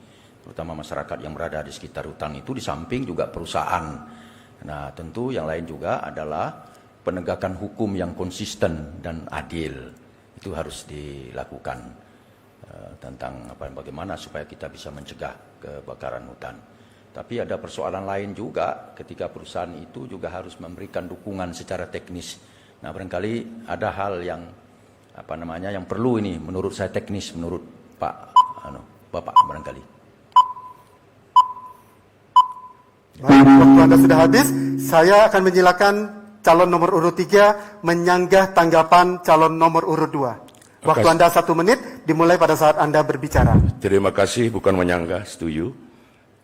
terutama masyarakat yang berada di sekitar hutan itu di samping juga perusahaan. Nah, tentu yang lain juga adalah penegakan hukum yang konsisten dan adil itu harus dilakukan tentang bagaimana supaya kita bisa mencegah kebakaran hutan. Tapi ada persoalan lain juga ketika perusahaan itu juga harus memberikan dukungan secara teknis. Nah, barangkali ada hal yang yang perlu ini menurut saya teknis menurut Bapak barangkali. Baik, waktu Anda sudah habis. Saya akan menyilakan calon nomor urut 3 menyanggah tanggapan calon nomor urut 2. Waktu Anda 1 menit dimulai pada saat Anda berbicara. Terima kasih, bukan menyanggah, setuju.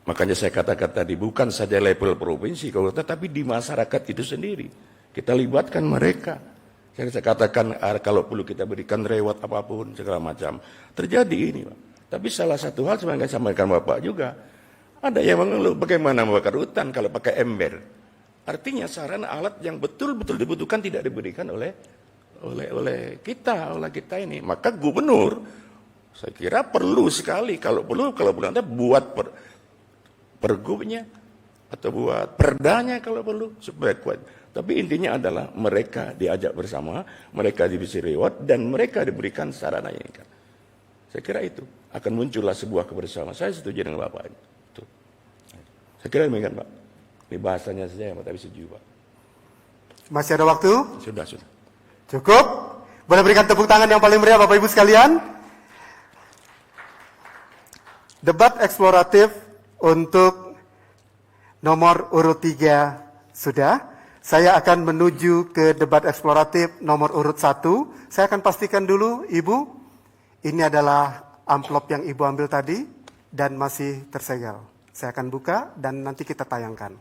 Makanya saya katakan tadi, bukan saja level provinsi, tetapi di masyarakat itu sendiri. Kita libatkan mereka. Saya katakan, kalau perlu kita berikan reward apapun, segala macam. Terjadi ini, Pak. Tapi salah satu hal, sebenarnya sampaikan Bapak juga, ada yang mengeluh bagaimana membakar hutan kalau pakai ember. Artinya sarana alat yang betul-betul dibutuhkan tidak diberikan oleh kita ini. Maka gubernur, saya kira perlu sekali, kalau Anda buat pergubnya atau buat perdanya kalau perlu supaya kuat. Tapi intinya adalah mereka diajak bersama, mereka diberi reward dan mereka diberikan sarana yang ini. Saya kira itu akan muncullah sebuah kebersamaan. Saya setuju dengan Bapak. Itu. Saya kira demikian, Pak. Ini bahasanya saja, tapi setuju, Pak. Masih ada waktu? Sudah. Cukup? Boleh berikan tepuk tangan yang paling meriah Bapak Ibu sekalian? Debat eksploratif untuk nomor urut 3 sudah. Saya akan menuju ke debat eksploratif nomor urut 1. Saya akan pastikan dulu, Ibu, ini adalah amplop yang Ibu ambil tadi dan masih tersegel. Saya akan buka dan nanti kita tayangkan.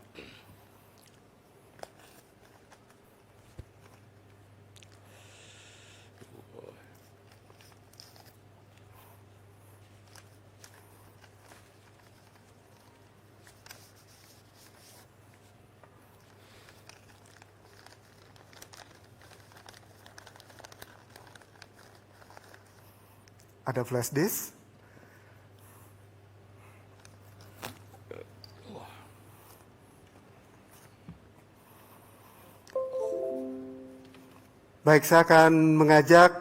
Ada flash disk. Baik, saya akan mengajak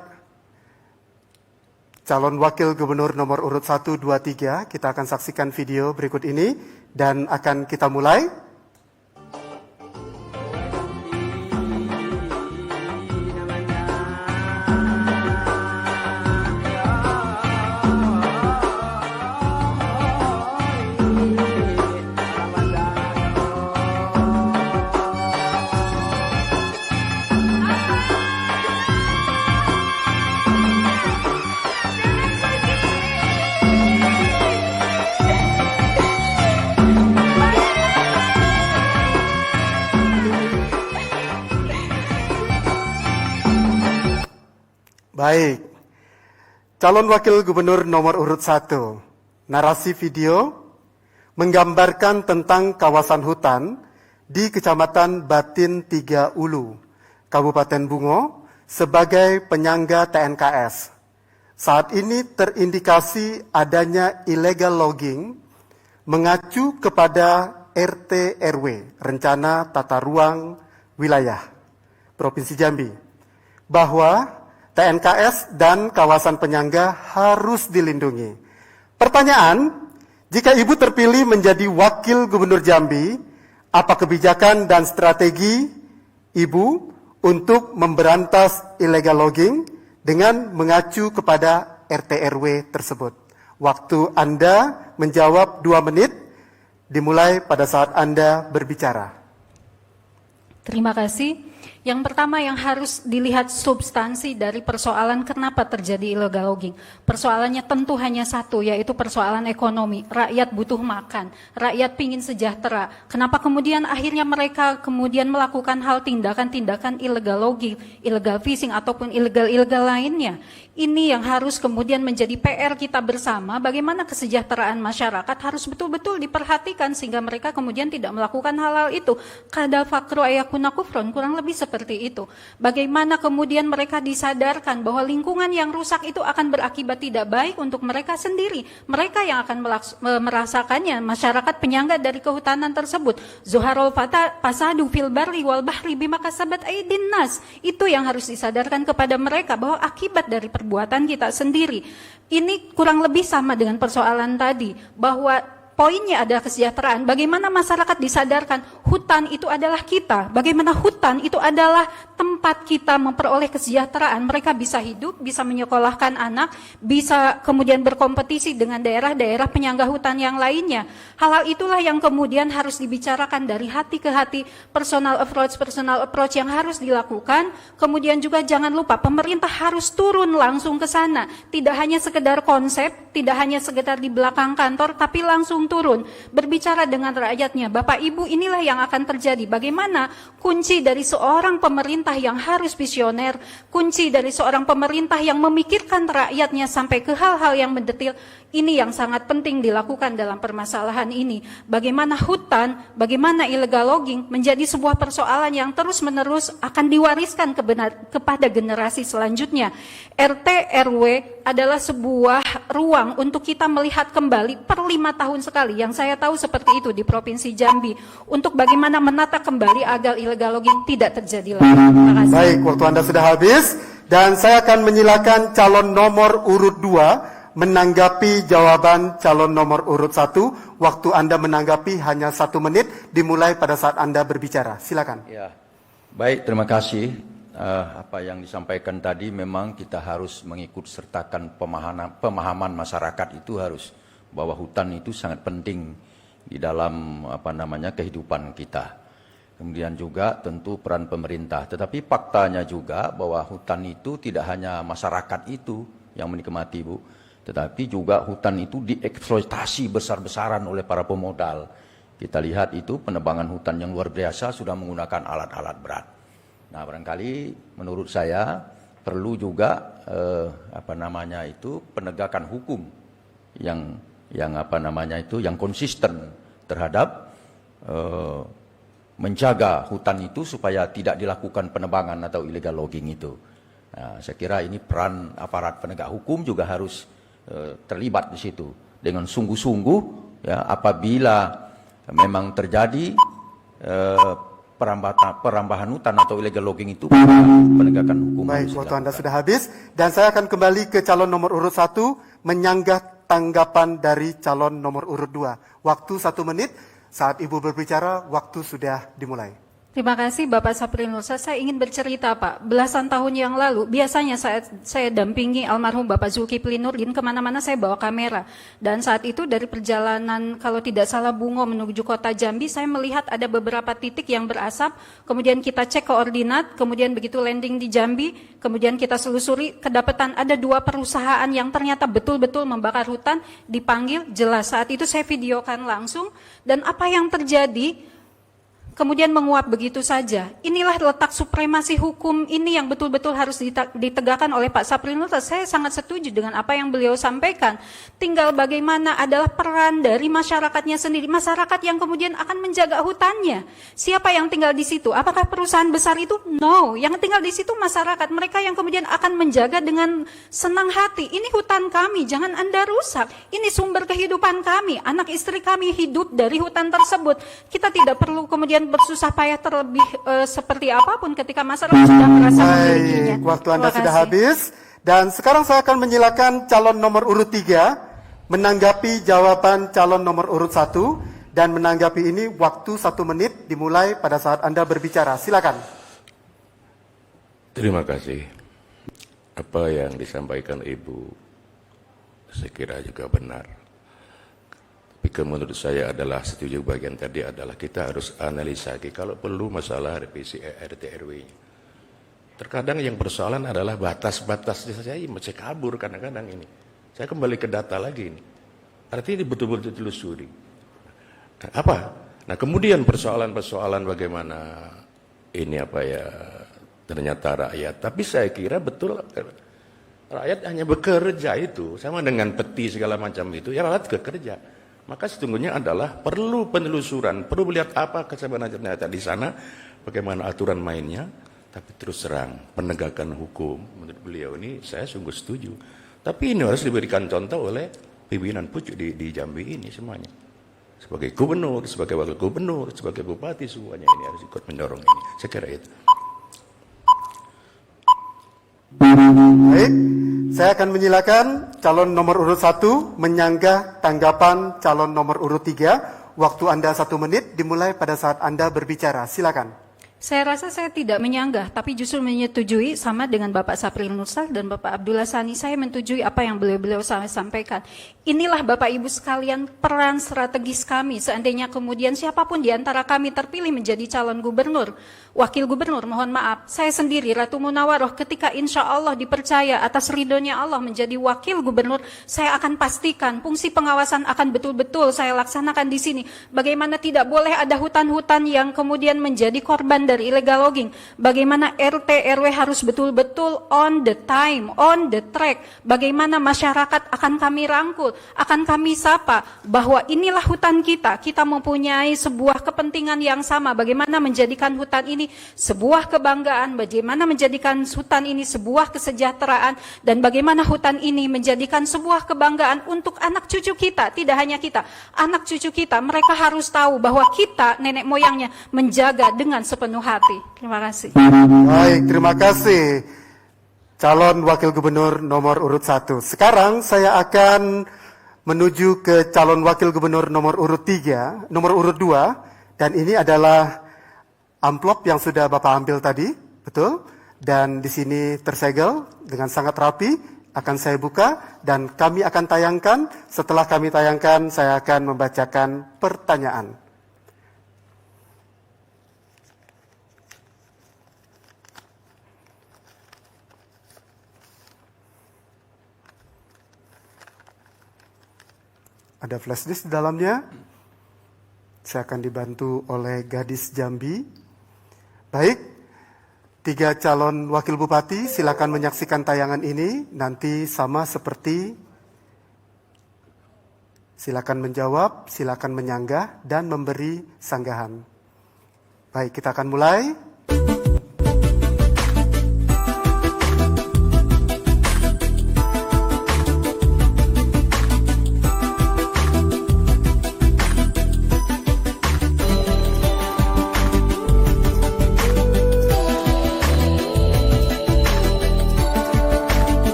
calon wakil gubernur nomor urut 1, 2, 3. Kita akan saksikan video berikut ini dan akan kita mulai. Baik, calon wakil gubernur nomor urut 1, narasi video menggambarkan tentang kawasan hutan di Kecamatan Batin 3 Ulu, Kabupaten Bungo, sebagai penyangga TNKS. Saat ini terindikasi adanya illegal logging mengacu kepada RT RW, Rencana Tata Ruang Wilayah. Provinsi Jambi, bahwa TNKS dan kawasan penyangga harus dilindungi. Pertanyaan, jika Ibu terpilih menjadi Wakil Gubernur Jambi, apa kebijakan dan strategi Ibu untuk memberantas illegal logging dengan mengacu kepada RT/RW tersebut? Waktu Anda menjawab 2 menit, dimulai pada saat Anda berbicara. Terima kasih. Yang pertama yang harus dilihat substansi dari persoalan kenapa terjadi illegal logging. Persoalannya tentu hanya satu, yaitu persoalan ekonomi. Rakyat butuh makan, rakyat pingin sejahtera. Kenapa kemudian akhirnya mereka kemudian melakukan hal tindakan-tindakan illegal logging, illegal fishing, ataupun illegal lainnya. Ini yang harus kemudian menjadi PR kita bersama, bagaimana kesejahteraan masyarakat harus betul-betul diperhatikan sehingga mereka kemudian tidak melakukan hal-hal itu. Kada fakro ayakuna kufron, kurang lebih seperti itu. Bagaimana kemudian mereka disadarkan bahwa lingkungan yang rusak itu akan berakibat tidak baik untuk mereka sendiri. Mereka yang akan merasakannya, masyarakat penyangga dari kehutanan tersebut. Zuharul fasadu fil barri wal bahri bima kasabat aydin nas. Itu yang harus disadarkan kepada mereka bahwa akibat dari perbuatan kita sendiri. Ini kurang lebih sama dengan persoalan tadi, bahwa poinnya adalah kesejahteraan. Bagaimana masyarakat disadarkan hutan itu adalah kita. Bagaimana hutan itu adalah tempat kita memperoleh kesejahteraan. Mereka bisa hidup, bisa menyekolahkan anak, bisa kemudian berkompetisi dengan daerah-daerah penyangga hutan yang lainnya. Hal-hal itulah yang kemudian harus dibicarakan dari hati ke hati, personal approach yang harus dilakukan. Kemudian juga jangan lupa pemerintah harus turun langsung ke sana. Tidak hanya sekedar konsep, tidak hanya sekedar di belakang kantor, tapi langsung turun, berbicara dengan rakyatnya. Bapak Ibu, inilah yang akan terjadi. Bagaimana kunci dari seorang pemerintah yang harus visioner, kunci dari seorang pemerintah yang memikirkan rakyatnya sampai ke hal-hal yang mendetil, ini yang sangat penting dilakukan dalam permasalahan ini. Bagaimana hutan, bagaimana illegal logging menjadi sebuah persoalan yang terus-menerus akan diwariskan kepada generasi selanjutnya. RT/RW adalah sebuah ruang untuk kita melihat kembali per 5 tahun sekali, yang saya tahu seperti itu di Provinsi Jambi, untuk bagaimana menata kembali agar illegal logging tidak terjadi lagi. Terima kasih. Baik, waktu Anda sudah habis, dan saya akan menyilakan calon nomor urut 2 menanggapi jawaban calon nomor urut 1. Waktu Anda menanggapi hanya 1 menit, dimulai pada saat Anda berbicara. Silakan. Ya, baik, terima kasih. Apa yang disampaikan tadi memang kita harus mengikut sertakan pemahaman masyarakat itu harus, bahwa hutan itu sangat penting di dalam kehidupan kita. Kemudian juga tentu peran pemerintah. Tetapi faktanya juga bahwa hutan itu tidak hanya masyarakat itu yang menikmati, Bu, tetapi juga hutan itu dieksploitasi besar-besaran oleh para pemodal. Kita lihat itu penebangan hutan yang luar biasa sudah menggunakan alat-alat berat. Nah, barangkali menurut saya perlu juga penegakan hukum yang konsisten terhadap menjaga hutan itu supaya tidak dilakukan penebangan atau illegal logging itu. Nah, saya kira ini peran aparat penegak hukum juga harus terlibat di situ dengan sungguh-sungguh, ya, apabila memang terjadi perambahan hutan atau illegal logging itu, penegakan hukum. Baik, waktu Anda sudah habis, dan saya akan kembali ke calon nomor urut 1 menyanggah tanggapan dari calon nomor urut 2. Waktu 1 menit, saat Ibu berbicara, waktu sudah dimulai. Terima kasih Bapak Sapri Nursa. Saya ingin bercerita Pak, belasan tahun yang lalu biasanya saya dampingi almarhum Bapak Zulkifli Nurdin kemana-mana, saya bawa kamera. Dan saat itu dari perjalanan kalau tidak salah Bungo menuju kota Jambi, saya melihat ada beberapa titik yang berasap, kemudian kita cek koordinat, kemudian begitu landing di Jambi, kemudian kita selusuri, kedapatan ada 2 perusahaan yang ternyata betul-betul membakar hutan, dipanggil jelas. Saat itu saya videokan langsung, dan apa yang terjadi kemudian menguap begitu saja. Inilah letak supremasi hukum ini yang betul-betul harus ditegakkan oleh Pak Sapri Nursa. Saya sangat setuju dengan apa yang beliau sampaikan. Tinggal bagaimana adalah peran dari masyarakatnya sendiri. Masyarakat yang kemudian akan menjaga hutannya. Siapa yang tinggal di situ? Apakah perusahaan besar itu? No. Yang tinggal di situ masyarakat. Mereka yang kemudian akan menjaga dengan senang hati. Ini hutan kami, jangan Anda rusak. Ini sumber kehidupan kami. Anak istri kami hidup dari hutan tersebut. Kita tidak perlu kemudian kemudian bersusah payah terlebih seperti apapun ketika masyarakat sudah merasa memilikinya. Baik, waktu Anda Terima sudah kasih. habis. Dan sekarang saya akan menyilakan calon nomor urut 3 menanggapi jawaban calon nomor urut 1. Dan menanggapi ini waktu 1 menit dimulai pada saat Anda berbicara. Silakan. Terima kasih. Apa yang disampaikan Ibu saya kira juga benar. Tapi menurut saya adalah setuju bagian tadi adalah kita harus analisa lagi kalau perlu masalah revisi RT RW. Terkadang yang persoalan adalah batas-batas saya masih kabur kadang-kadang ini. Saya kembali ke data lagi ini. Artinya ini betul-betul telusuri. Nah, apa? Nah kemudian persoalan-persoalan bagaimana ini apa ya ternyata rakyat. Tapi saya kira betul rakyat hanya bekerja itu sama dengan peti segala macam itu ya rakyat bekerja. Maka sesungguhnya adalah perlu penelusuran, perlu melihat apa kesebenarnya ternyata di sana, bagaimana aturan mainnya. Tapi terus terang penegakan hukum menurut beliau ini saya sungguh setuju. Tapi ini harus diberikan contoh oleh pimpinan pucuk di Jambi ini semuanya. Sebagai gubernur, sebagai wakil gubernur, sebagai bupati semuanya ini harus ikut mendorong ini. Saya kira itu. Baik, saya akan menyilakan calon nomor urut 1 menyanggah tanggapan calon nomor urut 3. Waktu Anda 1 menit dimulai pada saat Anda berbicara. Silakan. Saya rasa saya tidak menyanggah, tapi justru menyetujui sama dengan Bapak Sapril Nursal dan Bapak Abdullah Sani. Saya menyetujui apa yang beliau sampaikan. Inilah Bapak Ibu sekalian peran strategis kami. Seandainya kemudian siapapun di antara kami terpilih menjadi calon gubernur, wakil gubernur, mohon maaf, saya sendiri Ratu Munawaroh ketika insya Allah dipercaya atas ridhonya Allah menjadi wakil gubernur, saya akan pastikan fungsi pengawasan akan betul-betul saya laksanakan di sini. Bagaimana tidak boleh ada hutan-hutan yang kemudian menjadi korban dari illegal logging. Bagaimana RT RW harus betul-betul on the time, on the track. Bagaimana masyarakat akan kami rangkul, akan kami sapa bahwa inilah hutan kita. Kita mempunyai sebuah kepentingan yang sama. Bagaimana menjadikan hutan ini sebuah kebanggaan, bagaimana menjadikan hutan ini sebuah kesejahteraan, dan bagaimana hutan ini menjadikan sebuah kebanggaan untuk anak cucu kita. Tidak hanya kita, anak cucu kita, mereka harus tahu bahwa kita nenek moyangnya menjaga dengan sepenuh hati. Terima kasih. Baik, terima kasih calon wakil gubernur nomor urut 1. Sekarang saya akan menuju ke calon wakil gubernur nomor urut 2, dan ini adalah amplop yang sudah Bapak ambil tadi, betul? Dan di sini tersegel dengan sangat rapi, akan saya buka dan kami akan tayangkan. Setelah kami tayangkan, saya akan membacakan pertanyaan. Ada flash disk di dalamnya. Saya akan dibantu oleh gadis Jambi. Baik, 3 calon wakil bupati silakan menyaksikan tayangan ini. Nanti sama seperti silakan menjawab, silakan menyanggah, dan memberi sanggahan. Baik, kita akan mulai.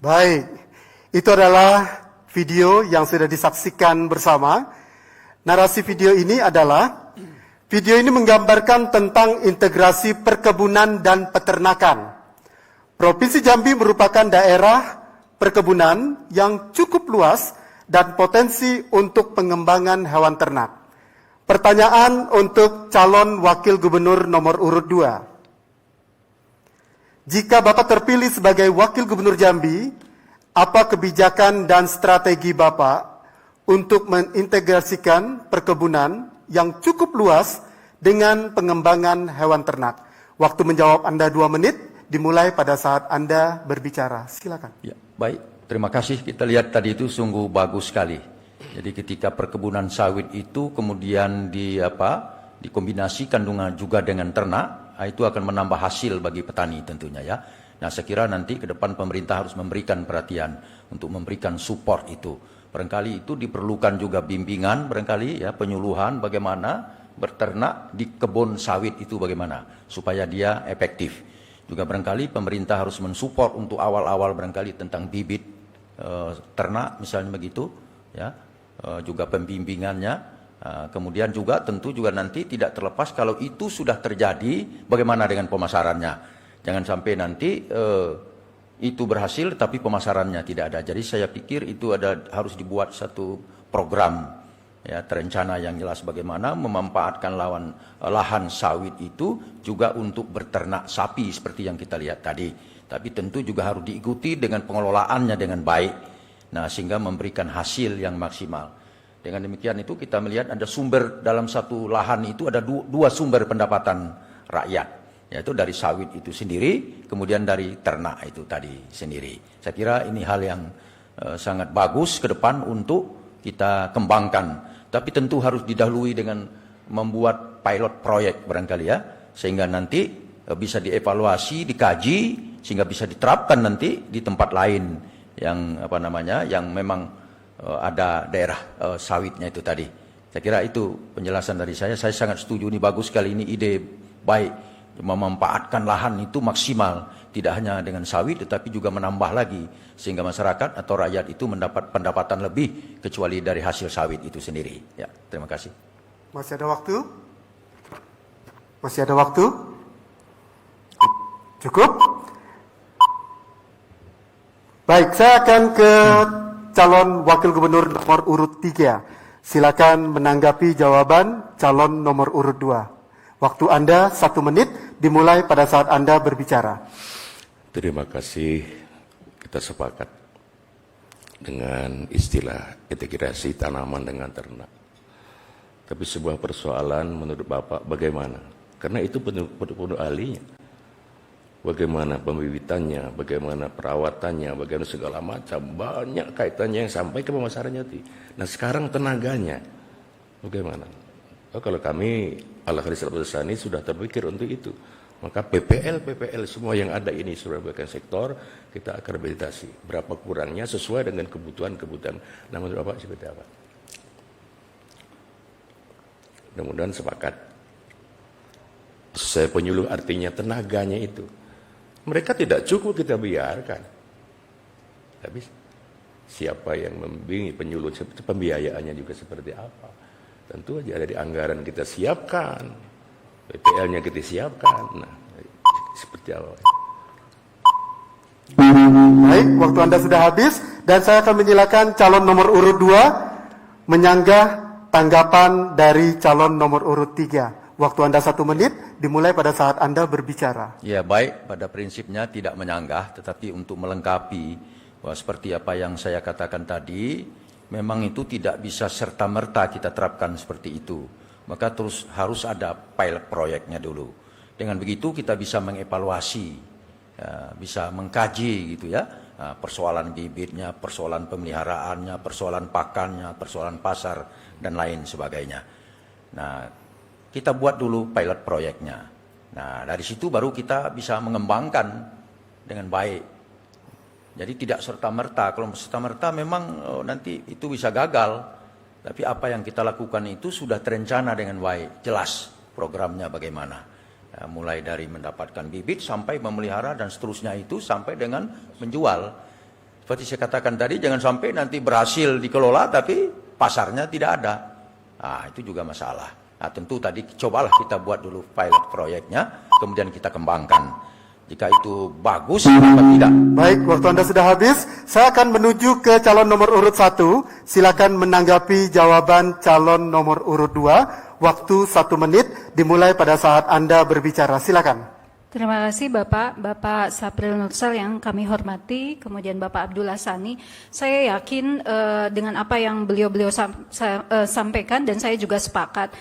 Baik, itu adalah video yang sudah disaksikan bersama. Narasi video ini adalah, video ini menggambarkan tentang integrasi perkebunan dan peternakan. Provinsi Jambi merupakan daerah perkebunan yang cukup luas dan potensi untuk pengembangan hewan ternak. Pertanyaan untuk calon wakil gubernur nomor urut 2. Jika Bapak terpilih sebagai wakil gubernur Jambi, apa kebijakan dan strategi Bapak untuk mengintegrasikan perkebunan yang cukup luas dengan pengembangan hewan ternak? Waktu menjawab Anda 2 menit, dimulai pada saat Anda berbicara. Silakan. Ya, baik. Terima kasih. Kita lihat tadi itu sungguh bagus sekali. Jadi ketika perkebunan sawit itu kemudian dikombinasikan juga dengan ternak, itu akan menambah hasil bagi petani tentunya ya. Nah saya kira nanti ke depan pemerintah harus memberikan perhatian untuk memberikan support itu. Barangkali itu diperlukan juga bimbingan, barangkali ya, penyuluhan bagaimana berternak di kebun sawit itu bagaimana supaya dia efektif. Juga barangkali pemerintah harus mensupport untuk awal-awal barangkali tentang bibit ternak misalnya begitu ya, juga pembimbingannya. Kemudian juga tentu juga nanti tidak terlepas kalau itu sudah terjadi bagaimana dengan pemasarannya. Jangan sampai nanti itu berhasil tapi pemasarannya tidak ada. Jadi saya pikir itu harus dibuat satu program ya, terencana yang jelas bagaimana memanfaatkan lahan sawit itu juga untuk berternak sapi seperti yang kita lihat tadi. Tapi tentu juga harus diikuti dengan pengelolaannya dengan baik. Nah, sehingga memberikan hasil yang maksimal. Dengan demikian itu kita melihat ada sumber dalam satu lahan itu ada dua sumber pendapatan rakyat, yaitu dari sawit itu sendiri, kemudian dari ternak itu tadi sendiri. Saya kira ini hal yang sangat bagus ke depan untuk kita kembangkan. Tapi tentu harus didahului dengan membuat pilot project barangkali ya, sehingga nanti bisa dievaluasi, dikaji, sehingga bisa diterapkan nanti di tempat lain yang yang memang ada daerah sawitnya itu tadi. Saya kira itu penjelasan dari saya. Saya sangat setuju, ini bagus sekali, ini ide baik. Memanfaatkan lahan itu maksimal, tidak hanya dengan sawit tetapi juga menambah lagi sehingga masyarakat atau rakyat itu mendapat pendapatan lebih kecuali dari hasil sawit itu sendiri. Ya, terima kasih. Masih ada waktu? Masih ada waktu? Cukup? Baik, saya akan ke calon wakil gubernur nomor urut 3. Silakan menanggapi jawaban calon nomor urut 2. Waktu Anda 1 menit dimulai pada saat Anda berbicara. Terima kasih. Kita sepakat dengan istilah integrasi tanaman dengan ternak. Tapi sebuah persoalan menurut Bapak bagaimana? Karena itu penuh ahlinya. Bagaimana pembibitannya, bagaimana perawatannya, bagaimana segala macam. Banyak kaitannya yang sampai ke pemasarannya. Nah sekarang tenaganya bagaimana? Kalau kami ala Khalis Al-Basani sudah terpikir untuk itu. Maka PPL semua yang ada ini sudah bagian sektor, kita akan rehabilitasi. Berapa kurangnya sesuai dengan kebutuhan. Nah menurut Bapak seperti apa? Mudah-mudahan sepakat. Saya penyuluh artinya tenaganya itu. Mereka tidak cukup kita biarkan. Tapi siapa yang membimbing penyuluh, pembiayaannya juga seperti apa? Tentu aja ada di anggaran kita siapkan, PPL-nya kita siapkan. Nah, seperti apa? Baik, waktu Anda sudah habis dan saya akan menyilakan calon nomor urut 2 menyanggah tanggapan dari calon nomor urut 3. Waktu Anda 1 menit dimulai pada saat Anda berbicara. Ya baik, pada prinsipnya tidak menyanggah, tetapi untuk melengkapi bahwa seperti apa yang saya katakan tadi, memang itu tidak bisa serta-merta kita terapkan seperti itu. Maka terus harus ada pilot proyeknya dulu. Dengan begitu kita bisa mengevaluasi, ya, bisa mengkaji gitu ya, persoalan bibitnya, persoalan pemeliharaannya, persoalan pakannya, persoalan pasar, dan lain sebagainya. Nah, kita buat dulu pilot proyeknya. Nah, dari situ baru kita bisa mengembangkan dengan baik. Jadi tidak serta-merta. Kalau serta-merta memang nanti itu bisa gagal. Tapi apa yang kita lakukan itu sudah terencana dengan baik. Jelas programnya bagaimana. Ya, mulai dari mendapatkan bibit sampai memelihara dan seterusnya itu sampai dengan menjual. Seperti saya katakan tadi, jangan sampai nanti berhasil dikelola tapi pasarnya tidak ada. Nah, itu juga masalah. Nah, tentu tadi cobalah kita buat dulu pilot proyeknya, kemudian kita kembangkan. Jika itu bagus, kenapa tidak? Baik, waktu Anda sudah habis. Saya akan menuju ke calon nomor urut 1. Silakan menanggapi jawaban calon nomor urut 2. Waktu 1 menit dimulai pada saat Anda berbicara. Silakan. Terima kasih Bapak Sapril Nursal yang kami hormati, kemudian Bapak Abdullah Sani. Saya yakin dengan apa yang beliau sampaikan dan saya juga sepakat.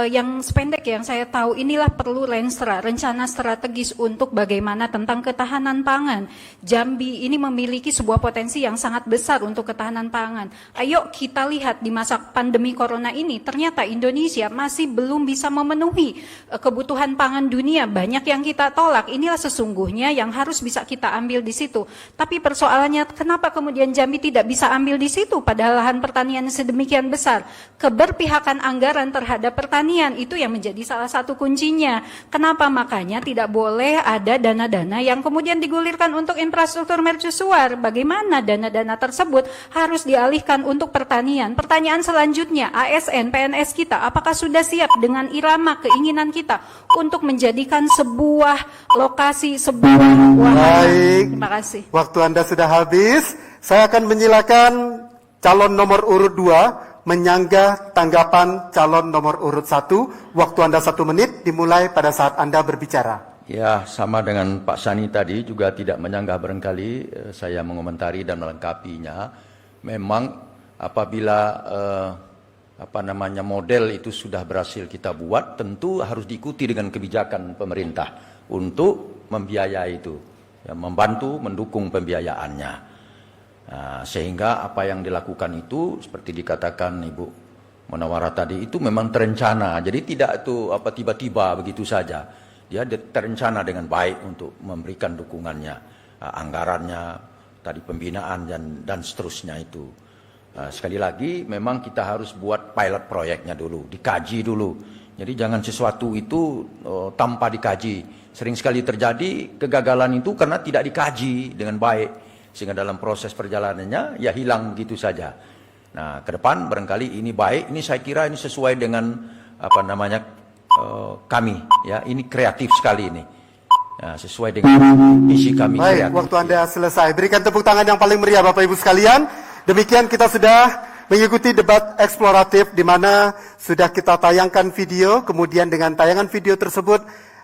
yang sependek yang saya tahu, inilah perlu Renstra, rencana strategis untuk bagaimana tentang ketahanan pangan. Jambi ini memiliki sebuah potensi yang sangat besar untuk ketahanan pangan. Ayo kita lihat di masa pandemi corona ini, ternyata Indonesia masih belum bisa memenuhi kebutuhan pangan dunia. Banyak yang kita tolak, inilah sesungguhnya yang harus bisa kita ambil di situ. Tapi persoalannya, kenapa kemudian Jambi tidak bisa ambil di situ, padahal lahan pertanian sedemikian besar? Keberpihakan anggaran terhadap pertanian itu yang menjadi salah satu kuncinya. Kenapa? Makanya tidak boleh ada dana-dana yang kemudian digulirkan untuk infrastruktur mercusuar. Bagaimana dana-dana tersebut harus dialihkan untuk pertanian? Pertanyaan selanjutnya, ASN, PNS kita, apakah sudah siap dengan irama keinginan kita untuk menjadikan sebuah lokasi, sebuah wahana? Baik. Terima kasih. Waktu Anda sudah habis. Saya akan menyilakan calon nomor urut 2 menyanggah tanggapan calon nomor urut 1. Waktu Anda 1 menit dimulai pada saat Anda berbicara. Ya, sama dengan Pak Sani tadi juga tidak menyanggah barangkali, saya mengomentari dan melengkapinya. Memang apabila model itu sudah berhasil kita buat, tentu harus diikuti dengan kebijakan pemerintah untuk membiayai itu, ya, membantu mendukung pembiayaannya. Nah, sehingga apa yang dilakukan itu seperti dikatakan Ibu Munawwarah tadi itu memang terencana. Jadi tidak itu tiba-tiba begitu saja. Dia terencana dengan baik untuk memberikan dukungannya, anggarannya, tadi pembinaan dan seterusnya itu. Sekali lagi memang kita harus buat pilot proyeknya dulu, dikaji dulu. Jadi jangan sesuatu itu tanpa dikaji. Sering sekali terjadi kegagalan itu karena tidak dikaji dengan baik. Sehingga dalam proses perjalanannya ya hilang gitu saja. Nah, ke depan barangkali ini baik, ini saya kira ini sesuai dengan kami, ya, ini kreatif sekali ini. Ya, sesuai dengan misi kami. Baik, kreatif. waktu Anda selesai. Berikan tepuk tangan yang paling meriah Bapak Ibu sekalian. Demikian kita sudah mengikuti debat eksploratif di mana sudah kita tayangkan video, kemudian dengan tayangan video tersebut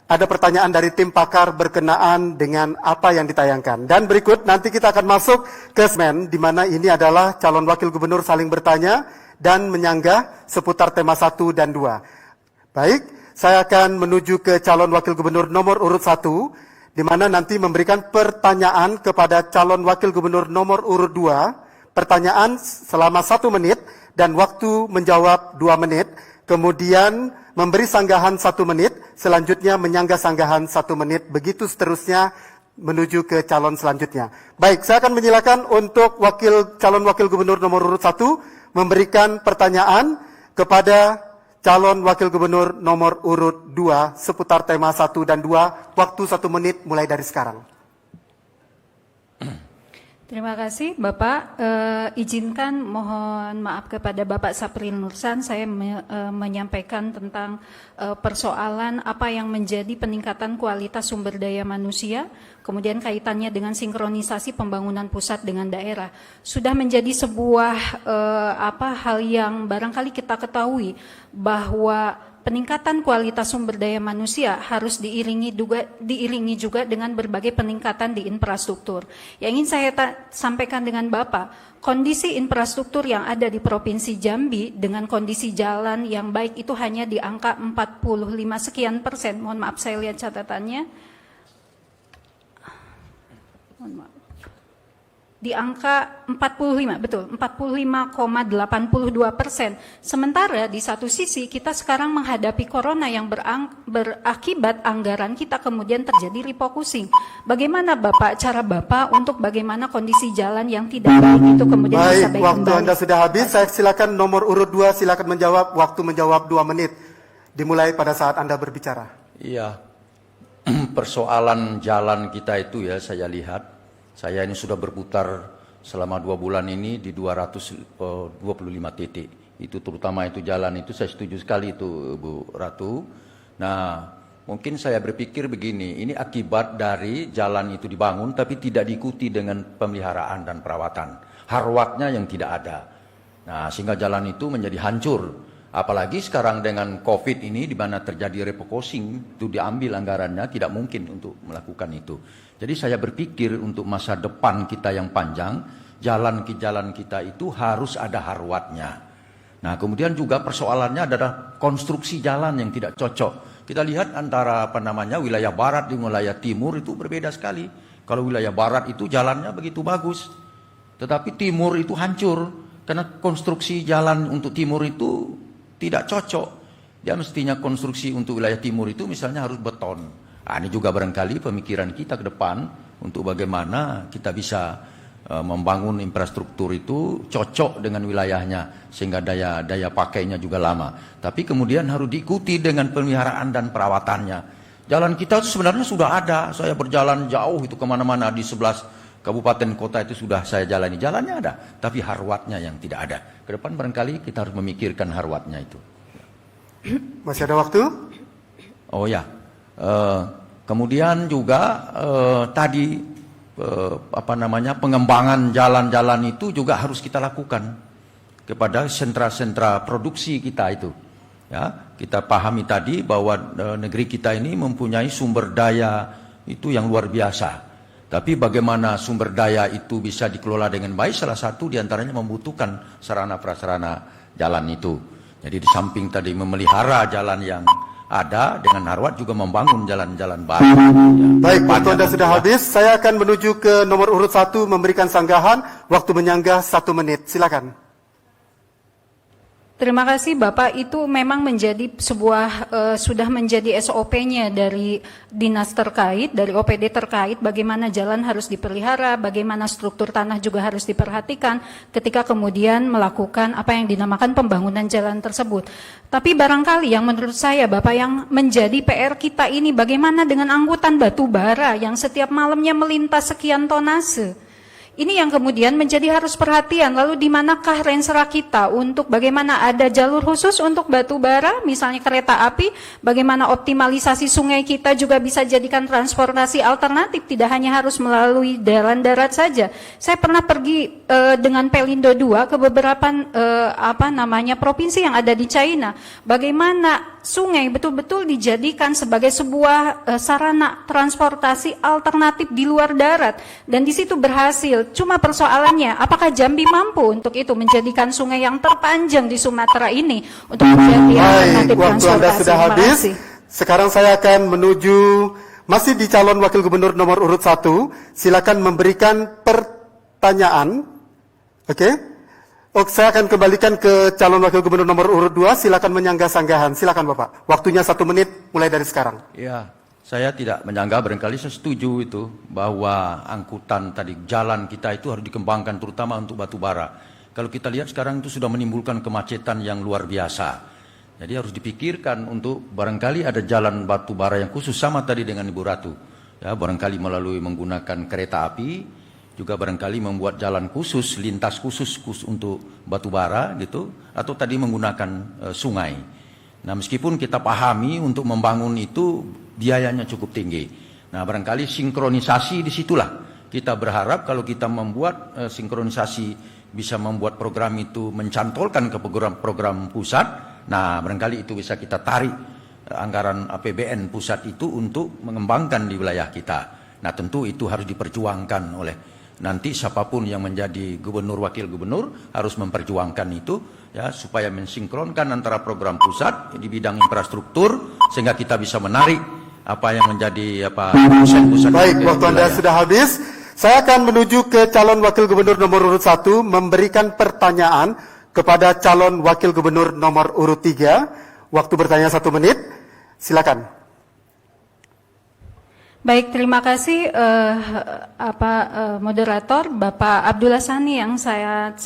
ada pertanyaan dari tim pakar berkenaan dengan apa yang ditayangkan. Dan berikut nanti kita akan masuk ke segmen di mana ini adalah calon wakil gubernur saling bertanya dan menyanggah seputar tema 1 dan 2. Baik, saya akan menuju ke calon wakil gubernur nomor urut 1 di mana nanti memberikan pertanyaan kepada calon wakil gubernur nomor urut 2. Pertanyaan selama 1 menit dan waktu menjawab 2 menit. Kemudian memberi sanggahan 1 menit, selanjutnya menyanggah sanggahan 1 menit, begitu seterusnya menuju ke calon selanjutnya. Baik, saya akan menyilakan untuk calon wakil gubernur nomor urut 1 memberikan pertanyaan kepada calon wakil gubernur nomor urut 2 seputar tema 1 dan 2, waktu 1 menit mulai dari sekarang. Terima kasih Bapak. Izinkan mohon maaf kepada Bapak Sapril Nursan, saya menyampaikan tentang persoalan apa yang menjadi peningkatan kualitas sumber daya manusia, kemudian kaitannya dengan sinkronisasi pembangunan pusat dengan daerah. Sudah menjadi sebuah hal yang barangkali kita ketahui bahwa peningkatan kualitas sumber daya manusia harus diiringi juga dengan berbagai peningkatan di infrastruktur. Yang ingin saya sampaikan dengan Bapak, kondisi infrastruktur yang ada di Provinsi Jambi dengan kondisi jalan yang baik itu hanya di angka 45 sekian persen. Mohon maaf saya lihat catatannya. Mohon maaf. Di angka 45, betul, 45,82%. Sementara di satu sisi kita sekarang menghadapi corona yang berakibat anggaran kita kemudian terjadi refocusing. Bagaimana Bapak, cara Bapak untuk bagaimana kondisi jalan yang tidak baik itu kemudian bisa baik kembali? Baik, waktu Anda sudah habis, saya silakan nomor urut 2, silakan menjawab, waktu menjawab 2 menit. Dimulai pada saat Anda berbicara. Iya, persoalan jalan kita itu ya saya lihat. Saya ini sudah berputar selama 2 bulan ini di 225 titik. Itu terutama itu jalan itu saya setuju sekali itu Bu Ratu. Nah, mungkin saya berpikir begini, ini akibat dari jalan itu dibangun tapi tidak diikuti dengan pemeliharaan dan perawatan. Harwatnya yang tidak ada. Nah, sehingga jalan itu menjadi hancur. Apalagi sekarang dengan COVID ini di mana terjadi refocusing, itu diambil anggarannya, tidak mungkin untuk melakukan itu. Jadi saya berpikir untuk masa depan kita yang panjang, jalan kita itu harus ada harwatnya. Nah, kemudian juga persoalannya adalah konstruksi jalan yang tidak cocok. Kita lihat antara wilayah barat dengan wilayah timur itu berbeda sekali. Kalau wilayah barat itu jalannya begitu bagus, tetapi timur itu hancur karena konstruksi jalan untuk timur itu tidak cocok. Dia mestinya konstruksi untuk wilayah timur itu misalnya harus beton. Nah, ini juga barangkali pemikiran kita ke depan untuk bagaimana kita bisa membangun infrastruktur itu cocok dengan wilayahnya sehingga daya pakainya juga lama. Tapi kemudian harus diikuti dengan pemeliharaan dan perawatannya. Jalan kita itu sebenarnya sudah ada. Saya berjalan jauh itu kemana-mana di 11 kabupaten kota itu sudah saya jalani. Jalannya ada, tapi harwatnya yang tidak ada. Ke depan barangkali kita harus memikirkan harwatnya itu. Masih ada waktu? Oh ya, kemudian juga tadi pengembangan jalan-jalan itu juga harus kita lakukan kepada sentra-sentra produksi kita itu. Ya, kita pahami tadi bahwa negeri kita ini mempunyai sumber daya itu yang luar biasa. Tapi bagaimana sumber daya itu bisa dikelola dengan baik, salah satu diantaranya membutuhkan sarana prasarana jalan itu. Jadi di samping tadi memelihara jalan yang ada, dengan Harwat juga membangun jalan-jalan baru. Baik, waktu Anda sudah habis. Saya akan menuju ke nomor urut 1 memberikan sanggahan. Waktu menyanggah 1 menit. Silakan. Terima kasih Bapak, itu memang menjadi sebuah sudah menjadi SOP-nya dari dinas terkait, dari OPD terkait, bagaimana jalan harus dipelihara, bagaimana struktur tanah juga harus diperhatikan ketika kemudian melakukan apa yang dinamakan pembangunan jalan tersebut. Tapi barangkali yang menurut saya Bapak yang menjadi PR kita ini bagaimana dengan angkutan batu bara yang setiap malamnya melintas sekian tonase. Ini yang kemudian menjadi harus perhatian, lalu di manakah rensera kita untuk bagaimana ada jalur khusus untuk batu bara, misalnya kereta api, bagaimana optimalisasi sungai kita juga bisa jadikan transportasi alternatif, tidak hanya harus melalui jalan darat saja. Saya pernah pergi dengan Pelindo 2 ke beberapa provinsi yang ada di China, bagaimana sungai betul-betul dijadikan sebagai sebuah sarana transportasi alternatif di luar darat, dan di situ berhasil. Cuma persoalannya, apakah Jambi mampu untuk itu menjadikan sungai yang terpanjang di Sumatera ini untuk menjadi alternatif waktu transportasi? Anda sudah habis. Sekarang saya akan menuju masih di calon wakil gubernur nomor urut 1. Silakan memberikan pertanyaan. Oke. Saya akan kembalikan ke calon wakil gubernur nomor urut 2. Silakan menyanggah sanggahan. Silakan Bapak. Waktunya 1 menit mulai dari sekarang. Ya. Saya tidak menyanggah, barangkali saya setuju itu bahwa angkutan tadi jalan kita itu harus dikembangkan terutama untuk batu bara. Kalau kita lihat sekarang itu sudah menimbulkan kemacetan yang luar biasa. Jadi harus dipikirkan untuk barangkali ada jalan batu bara yang khusus sama tadi dengan Ibu Ratu. Ya, barangkali melalui menggunakan kereta api, juga barangkali membuat jalan khusus, lintas khusus untuk batu bara gitu, atau tadi menggunakan sungai. Nah, meskipun kita pahami untuk membangun itu biayanya cukup tinggi. Nah, barangkali sinkronisasi disitulah. Kita berharap kalau kita membuat sinkronisasi bisa membuat program itu mencantolkan ke program pusat. Nah, barangkali itu bisa kita tarik anggaran APBN pusat itu untuk mengembangkan di wilayah kita. Nah, tentu itu harus diperjuangkan oleh nanti siapapun yang menjadi gubernur, wakil gubernur harus memperjuangkan itu ya, supaya mensinkronkan antara program pusat di bidang infrastruktur sehingga kita bisa menarik apa yang menjadi pusat-pusat. Baik, waktu Anda sudah habis. Saya akan menuju ke calon wakil gubernur nomor urut 1 memberikan pertanyaan kepada calon wakil gubernur nomor urut 3. Waktu bertanya 1 menit. Silakan. Baik, terima kasih moderator Bapak Abdullah Sani yang saya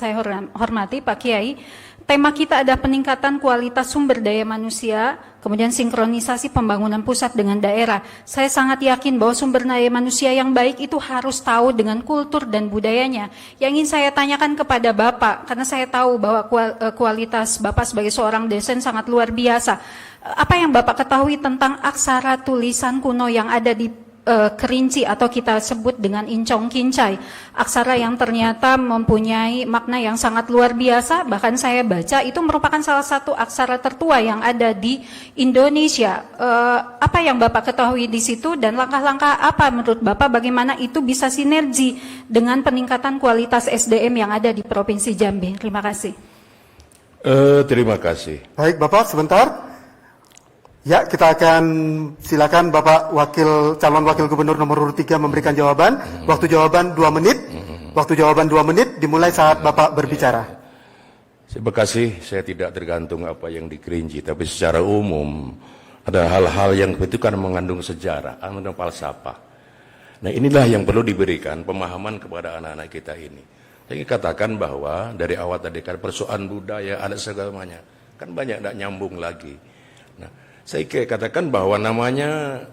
hormati, Pak Kiai. Tema kita ada peningkatan kualitas sumber daya manusia, kemudian sinkronisasi pembangunan pusat dengan daerah. Saya sangat yakin bahwa sumber daya manusia yang baik itu harus tahu dengan kultur dan budayanya. Yang ingin saya tanyakan kepada Bapak, karena saya tahu bahwa kualitas Bapak sebagai seorang dosen sangat luar biasa. Apa yang Bapak ketahui tentang aksara tulisan kuno yang ada di Kerinci atau kita sebut dengan Incong Kincai, aksara yang ternyata mempunyai makna yang sangat luar biasa, bahkan saya baca itu merupakan salah satu aksara tertua yang ada di Indonesia. Apa yang Bapak ketahui di situ dan langkah-langkah apa menurut Bapak bagaimana itu bisa sinergi dengan peningkatan kualitas SDM yang ada di Provinsi Jambi? Terima kasih. Terima kasih. Baik Bapak, sebentar. Ya, kita akan silakan Bapak calon wakil gubernur nomor urut 3 memberikan jawaban. Waktu jawaban 2 menit. Waktu jawaban 2 menit dimulai saat Bapak berbicara. Terima kasih, saya tidak tergantung apa yang dikerinci, tapi secara umum ada hal-hal yang itu kan mengandung sejarah, mengandung falsafah. Nah inilah yang perlu diberikan pemahaman kepada anak-anak kita ini. Saya ingin katakan bahwa dari awal tadi kan persoalan budaya, ada segalanya, kan banyak tidak nyambung lagi. Nah saya katakan bahwa namanya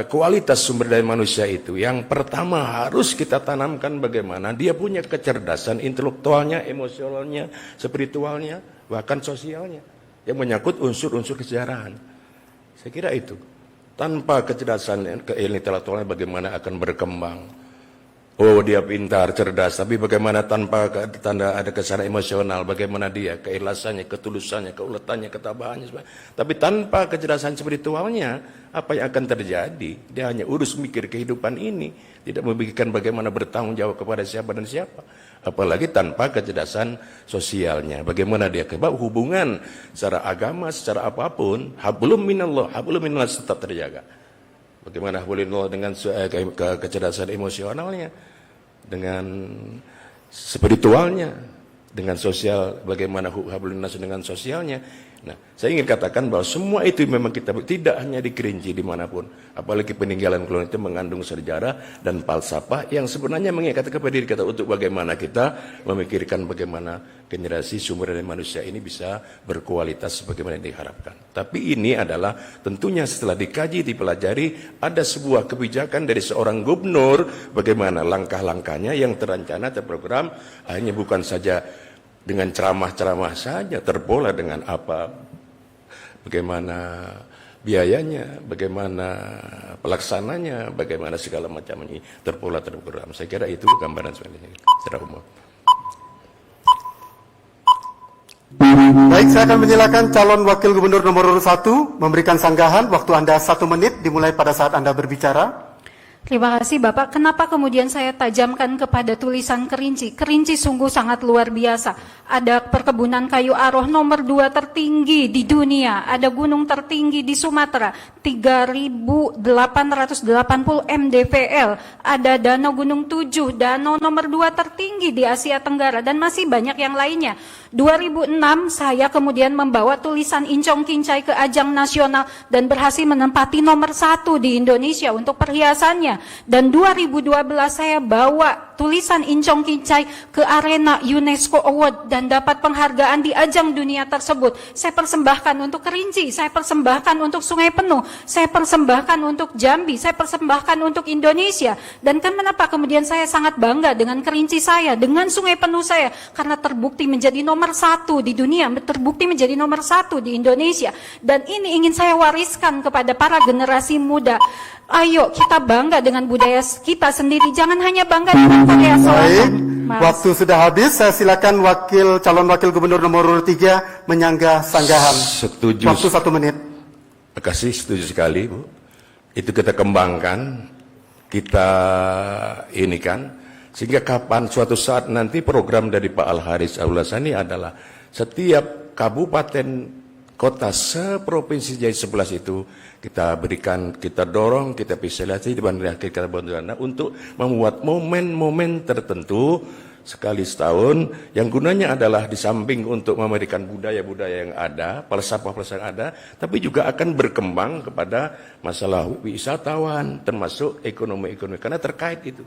kualitas sumber daya manusia itu yang pertama harus kita tanamkan bagaimana dia punya kecerdasan intelektualnya, emosionalnya, spiritualnya, bahkan sosialnya yang menyangkut unsur-unsur kesejarahan. Saya kira itu. Tanpa kecerdasan intelektualnya bagaimana akan berkembang. Oh dia pintar, cerdas, tapi bagaimana tanpa tanda ada kesadaran emosional, bagaimana dia, keikhlasannya, ketulusannya, keuletannya, ketabahannya. Tapi tanpa kecerdasan spiritualnya, apa yang akan terjadi? Dia hanya urus mikir kehidupan ini, tidak memikirkan bagaimana bertanggung jawab kepada siapa dan siapa. Apalagi tanpa kecerdasan sosialnya, bagaimana dia kebab hubungan secara agama, secara apapun, hablum minallah tetap terjaga. Bagaimana boleh nol dengan kecerdasan emosionalnya, dengan spiritualnya, dengan sosial, bagaimana hablunnas dengan sosialnya. Nah, saya ingin katakan bahwa semua itu memang kita tidak hanya dikerinci dimanapun, apalagi peninggalan kolonial itu mengandung sejarah dan falsafah yang sebenarnya mengikat kepada diri kita untuk bagaimana kita memikirkan bagaimana generasi sumber daya manusia ini bisa berkualitas sebagaimana yang diharapkan. Tapi ini adalah tentunya setelah dikaji, dipelajari, ada sebuah kebijakan dari seorang gubernur bagaimana langkah-langkahnya yang terencana, terprogram, hanya bukan saja dengan ceramah-ceramah saja, terpola dengan apa, bagaimana biayanya, bagaimana pelaksananya, bagaimana segala macam ini terpola terprogram. Saya kira itu gambaran secara umum. Baik, saya akan menyilakan calon wakil gubernur nomor urut 1 memberikan sanggahan. Waktu Anda 1 menit dimulai pada saat Anda berbicara. Terima kasih Bapak. Kenapa kemudian saya tajamkan kepada tulisan kerinci? Kerinci sungguh sangat luar biasa. Ada perkebunan kayu aroh nomor 2 tertinggi di dunia. Ada gunung tertinggi di Sumatera, 3.880 mdpl. Ada danau Gunung 7, danau nomor 2 tertinggi di Asia Tenggara, dan masih banyak yang lainnya. 2006 saya kemudian membawa tulisan Incong Kincai ke ajang nasional dan berhasil menempati nomor 1 di Indonesia untuk perhiasannya. Dan 2012 saya bawa tulisan Incong Kincai ke arena UNESCO Award dan dapat penghargaan di ajang dunia tersebut. Saya persembahkan untuk Kerinci, saya persembahkan untuk Sungai Penuh, saya persembahkan untuk Jambi, saya persembahkan untuk Indonesia. Dan kenapa kemudian saya sangat bangga dengan Kerinci saya, dengan Sungai Penuh saya, karena terbukti menjadi nomor 1 di dunia, terbukti menjadi nomor 1 di Indonesia. Dan ini ingin saya wariskan kepada para generasi muda. Ayo kita bangga dengan budaya kita sendiri, jangan hanya bangga dengan Korea Selatan. Waktu sudah habis, saya silakan calon wakil gubernur nomor urut 3 menyanggah sanggahan. Setuju. Waktu 1 menit. Terima kasih, setuju sekali Bu. Itu kita kembangkan, kita ini kan, sehingga kapan suatu saat nanti program dari Pak Al-Haris Aulasani adalah setiap kabupaten kota seprovinsi Jaya 11 itu kita berikan, kita dorong, kita fasilitasi di bandara kita bantu Anda untuk membuat momen-momen tertentu sekali setahun yang gunanya adalah di samping untuk memberikan budaya-budaya yang ada, falsafah-falsafah yang ada, tapi juga akan berkembang kepada masalah wisatawan termasuk ekonomi-ekonomi karena terkait itu.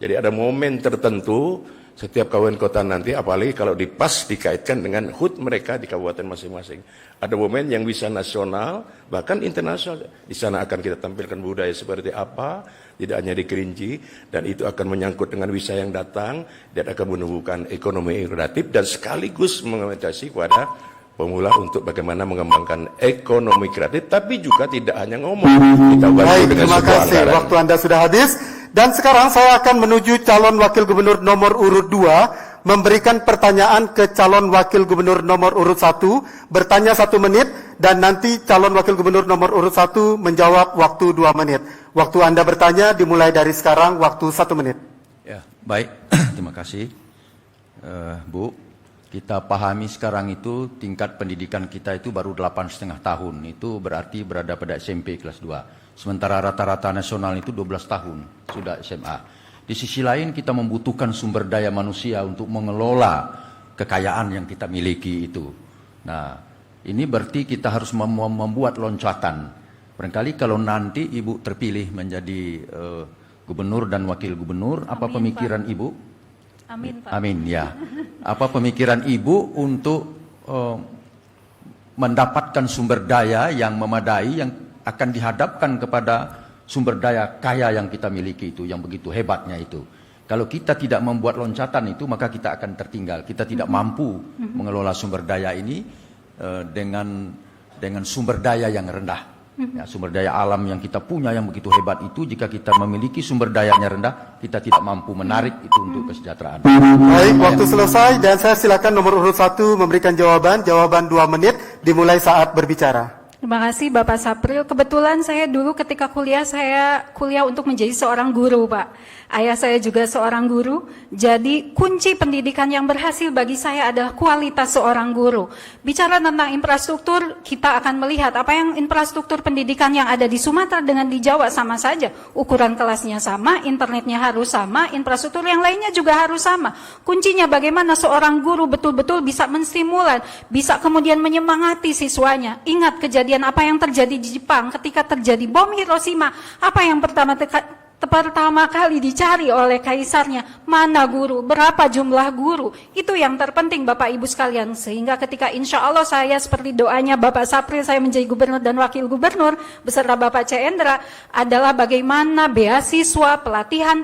Jadi ada momen tertentu setiap kabupaten kota nanti, apalagi kalau dikaitkan dengan HUT mereka di kabupaten masing-masing. Ada momen yang bisa nasional, bahkan internasional. Di sana akan kita tampilkan budaya seperti apa, tidak hanya di Kerinci, dan itu akan menyangkut dengan wisata yang datang, dan akan menumbuhkan ekonomi kreatif, dan sekaligus menginvestasi kepada pemula untuk bagaimana mengembangkan ekonomi kreatif, tapi juga tidak hanya ngomong. Kita Baik, terima kasih. Waktu Anda sudah habis. Dan sekarang saya akan menuju calon wakil gubernur nomor urut 2, memberikan pertanyaan ke calon wakil gubernur nomor urut 1, bertanya 1 menit, dan nanti calon wakil gubernur nomor urut 1 menjawab waktu 2 menit. Waktu Anda bertanya dimulai dari sekarang, waktu 1 menit. Ya, baik. Terima kasih, Bu. Kita pahami sekarang itu tingkat pendidikan kita itu baru 8,5 tahun. Itu berarti berada pada SMP kelas 2. Sementara rata-rata nasional itu 12 tahun sudah SMA. Di sisi lain kita membutuhkan sumber daya manusia untuk mengelola kekayaan yang kita miliki itu. Nah, ini berarti kita harus membuat loncatan. Barangkali kalau nanti Ibu terpilih menjadi gubernur dan wakil gubernur, apa Amin, pemikiran Pak. Ibu? Amin, Pak. Amin, ya. Apa pemikiran Ibu untuk mendapatkan sumber daya yang memadai, yang akan dihadapkan kepada sumber daya kaya yang kita miliki itu, yang begitu hebatnya itu. Kalau kita tidak membuat loncatan itu, maka kita akan tertinggal. Kita tidak mampu mengelola sumber daya ini dengan sumber daya yang rendah. Ya, sumber daya alam yang kita punya yang begitu hebat itu, jika kita memiliki sumber dayanya rendah, kita tidak mampu menarik itu untuk kesejahteraan. Baik, waktu selesai dan saya silakan nomor urut 1 memberikan jawaban 2 menit dimulai saat berbicara. Terima kasih Bapak Sapril. Kebetulan saya dulu ketika kuliah, saya kuliah untuk menjadi seorang guru, Pak. Ayah saya juga seorang guru. Jadi kunci pendidikan yang berhasil bagi saya adalah kualitas seorang guru. Bicara tentang infrastruktur, kita akan melihat apa yang infrastruktur pendidikan yang ada di Sumatera dengan di Jawa sama saja. Ukuran kelasnya sama, internetnya harus sama, infrastruktur yang lainnya juga harus sama. Kuncinya bagaimana seorang guru betul-betul bisa menstimulan, bisa kemudian menyemangati siswanya. Ingat kejadian apa yang terjadi di Jepang ketika terjadi bom Hiroshima. Apa yang pertama kali dicari oleh kaisarnya, mana guru, berapa jumlah guru. Itu yang terpenting Bapak Ibu sekalian. Sehingga ketika insya Allah saya seperti doanya Bapak Sapril, saya menjadi gubernur dan wakil gubernur beserta Bapak Cendra, adalah bagaimana beasiswa, pelatihan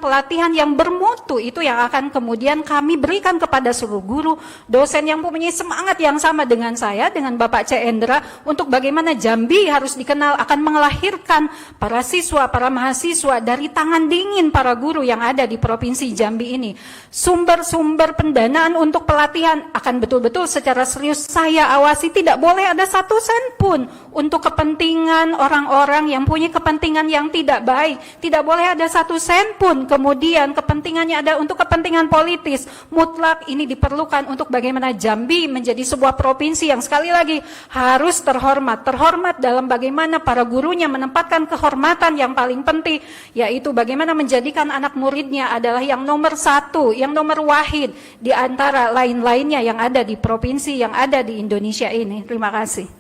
yang bermutu itu yang akan kemudian kami berikan kepada seluruh guru, dosen yang mempunyai semangat yang sama dengan saya, dengan Bapak Cendra, untuk bagaimana Jambi harus dikenal akan melahirkan para siswa, para mahasiswa dari tangan dingin para guru yang ada di Provinsi Jambi ini. Sumber-sumber pendanaan untuk pelatihan akan betul-betul secara serius saya awasi, tidak boleh ada 1 sen pun untuk kepentingan orang-orang yang punya kepentingan yang tidak baik. Tidak boleh ada 1 sen pun kemudian kepentingannya ada untuk kepentingan politis. Mutlak ini diperlukan untuk bagaimana Jambi menjadi sebuah provinsi yang sekali lagi harus terhormat. Terhormat dalam bagaimana para gurunya menempatkan kehormatan yang paling penting, yaitu bagaimana menjadikan anak muridnya adalah yang nomor 1, yang nomor wahid di antara lain-lainnya yang ada di provinsi yang ada di Indonesia ini. Terima kasih.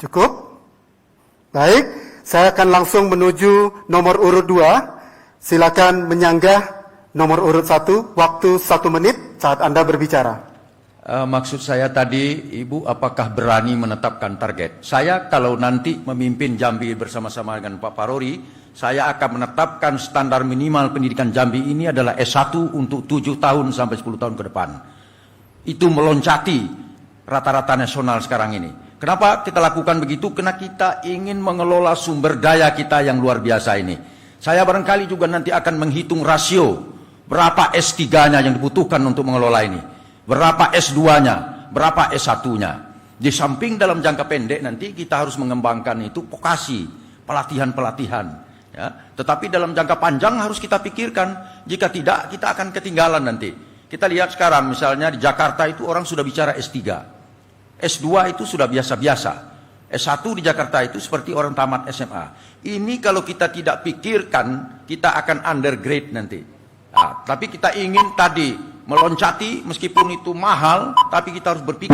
Cukup? Baik, saya akan langsung menuju nomor urut 2. Silakan menyanggah nomor urut 1, waktu 1 menit saat Anda berbicara. Maksud saya tadi, Ibu apakah berani menetapkan target? Saya kalau nanti memimpin Jambi bersama-sama dengan Pak Parori, saya akan menetapkan standar minimal pendidikan Jambi ini adalah S1 untuk 7 tahun sampai 10 tahun ke depan. Itu meloncati rata-rata nasional sekarang ini. Kenapa kita lakukan begitu? Karena kita ingin mengelola sumber daya kita yang luar biasa ini. Saya barangkali juga nanti akan menghitung rasio berapa S3-nya yang dibutuhkan untuk mengelola ini, berapa S2-nya, berapa S1-nya. Di samping dalam jangka pendek nanti kita harus mengembangkan itu vokasi, pelatihan-pelatihan. Ya. Tetapi dalam jangka panjang harus kita pikirkan, jika tidak kita akan ketinggalan nanti. Kita lihat sekarang misalnya di Jakarta itu orang sudah bicara S3, S2 itu sudah biasa-biasa, S1 di Jakarta itu seperti orang tamat SMA. Ini kalau kita tidak pikirkan, kita akan undergrade nanti. Nah, tapi kita ingin tadi meloncati, meskipun itu mahal, tapi kita harus berpikir.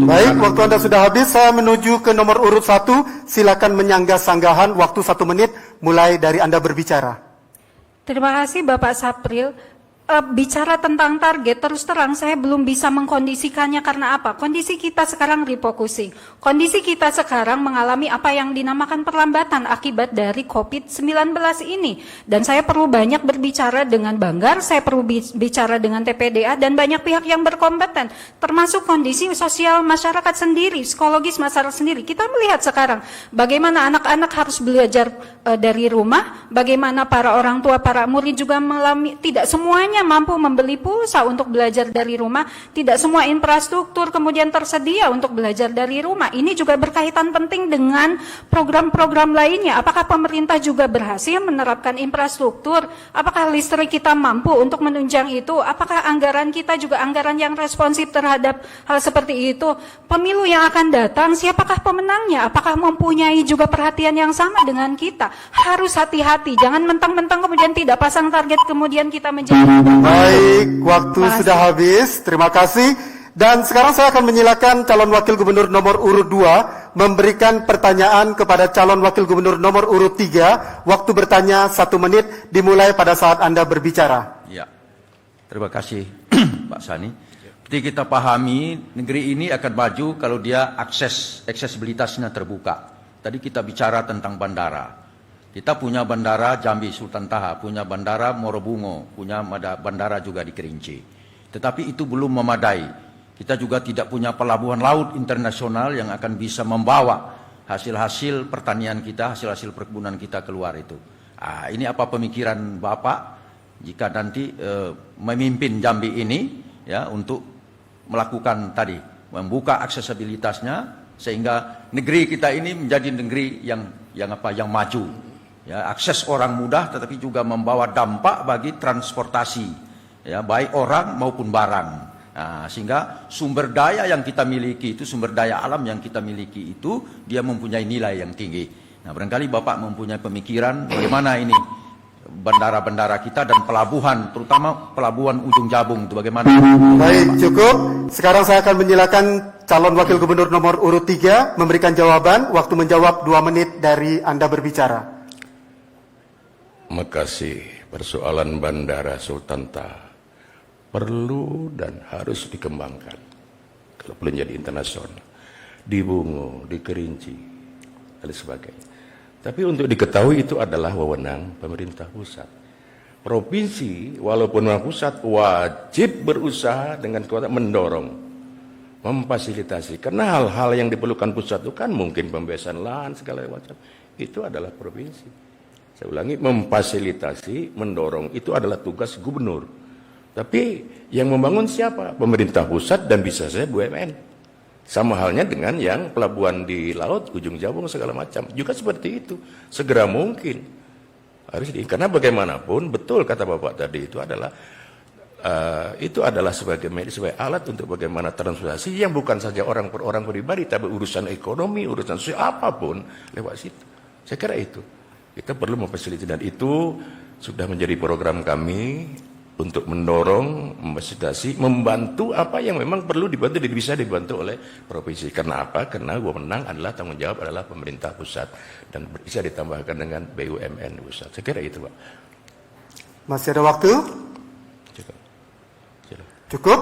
Baik, waktu Anda sudah habis, saya menuju ke nomor urut 1. Silakan menyanggah sanggahan, waktu 1 menit, mulai dari Anda berbicara. Terima kasih Bapak Sapril. Bicara tentang target, terus terang saya belum bisa mengkondisikannya. Karena apa? Kondisi kita sekarang refocusing. Kondisi kita sekarang mengalami apa yang dinamakan perlambatan akibat dari COVID-19 ini. Dan saya perlu banyak berbicara dengan Banggar, saya perlu bicara dengan TPDA dan banyak pihak yang berkompeten. Termasuk kondisi sosial masyarakat sendiri, psikologis masyarakat sendiri. Kita melihat sekarang bagaimana anak-anak harus belajar dari rumah, bagaimana para orang tua, para murid juga mengalami, tidak semuanya semuanya mampu membeli pulsa untuk belajar dari rumah, tidak semua infrastruktur kemudian tersedia untuk belajar dari rumah. Ini juga berkaitan penting dengan program-program lainnya. Apakah pemerintah juga berhasil menerapkan infrastruktur? Apakah listrik kita mampu untuk menunjang itu? Apakah anggaran kita juga anggaran yang responsif terhadap hal seperti itu? Pemilu yang akan datang, siapakah pemenangnya? Apakah mempunyai juga perhatian yang sama dengan kita? Harus hati-hati, jangan mentang-mentang kemudian tidak pasang target, kemudian kita menjadi... Baik, waktu sudah habis. Terima kasih. Dan sekarang saya akan menyilakan calon wakil gubernur nomor urut 2 memberikan pertanyaan kepada calon wakil gubernur nomor urut 3. Waktu bertanya 1 menit dimulai pada saat Anda berbicara. Ya, terima kasih Pak Sani. Seperti kita pahami, negeri ini akan maju kalau dia aksesibilitasnya terbuka. Tadi kita bicara tentang bandara. Kita punya bandara Jambi Sultan Taha, punya bandara Morobungo, punya bandara juga di Kerinci. Tetapi itu belum memadai. Kita juga tidak punya pelabuhan laut internasional yang akan bisa membawa hasil-hasil pertanian kita, hasil-hasil perkebunan kita keluar itu. Ini apa pemikiran Bapak jika nanti memimpin Jambi ini ya untuk melakukan tadi, membuka aksesibilitasnya sehingga negeri kita ini menjadi negeri yang maju. Ya, akses orang mudah tetapi juga membawa dampak bagi transportasi ya, baik orang maupun barang. Nah, sehingga sumber daya yang kita miliki itu, sumber daya alam yang kita miliki itu, dia mempunyai nilai yang tinggi. Nah, barangkali Bapak mempunyai pemikiran bagaimana ini bandara-bandara kita dan pelabuhan, terutama pelabuhan Ujung Jabung itu bagaimana? Baik, cukup. Sekarang saya akan menyilakan calon wakil gubernur nomor urut 3 memberikan jawaban. Waktu menjawab 2 menit dari Anda berbicara. Makasih. Persoalan Bandara Sultan Taha perlu dan harus dikembangkan kalau belum jadi internasional di Bungo, di Kerinci dan sebagainya. Tapi untuk diketahui itu adalah wewenang pemerintah pusat. Provinsi walaupun pusat wajib berusaha dengan kuat mendorong, memfasilitasi, karena hal-hal yang diperlukan pusat itu kan mungkin pembebasan lahan segala macam, itu adalah provinsi. Saya ulangi, memfasilitasi, mendorong, itu adalah tugas gubernur. Tapi yang membangun siapa? Pemerintah pusat dan bisa saja BUMN. Sama halnya dengan yang pelabuhan di laut, Ujung Jabung segala macam. Juga seperti itu. Segera mungkin. Karena bagaimanapun, betul kata Bapak tadi, itu adalah sebagai alat untuk bagaimana transportasi yang bukan saja orang per orang pribadi, tapi urusan ekonomi, urusan sosial, apapun lewat situ. Saya kira itu. Kita perlu memfasilitasi, dan itu sudah menjadi program kami untuk mendorong, memfasilitasi, membantu apa yang memang perlu dibantu dan bisa dibantu oleh provinsi. Karena apa? Karena wewenang adalah tanggung jawab adalah pemerintah pusat dan bisa ditambahkan dengan BUMN pusat. Saya kira itu, Pak. Masih ada waktu? Cukup. Cukup?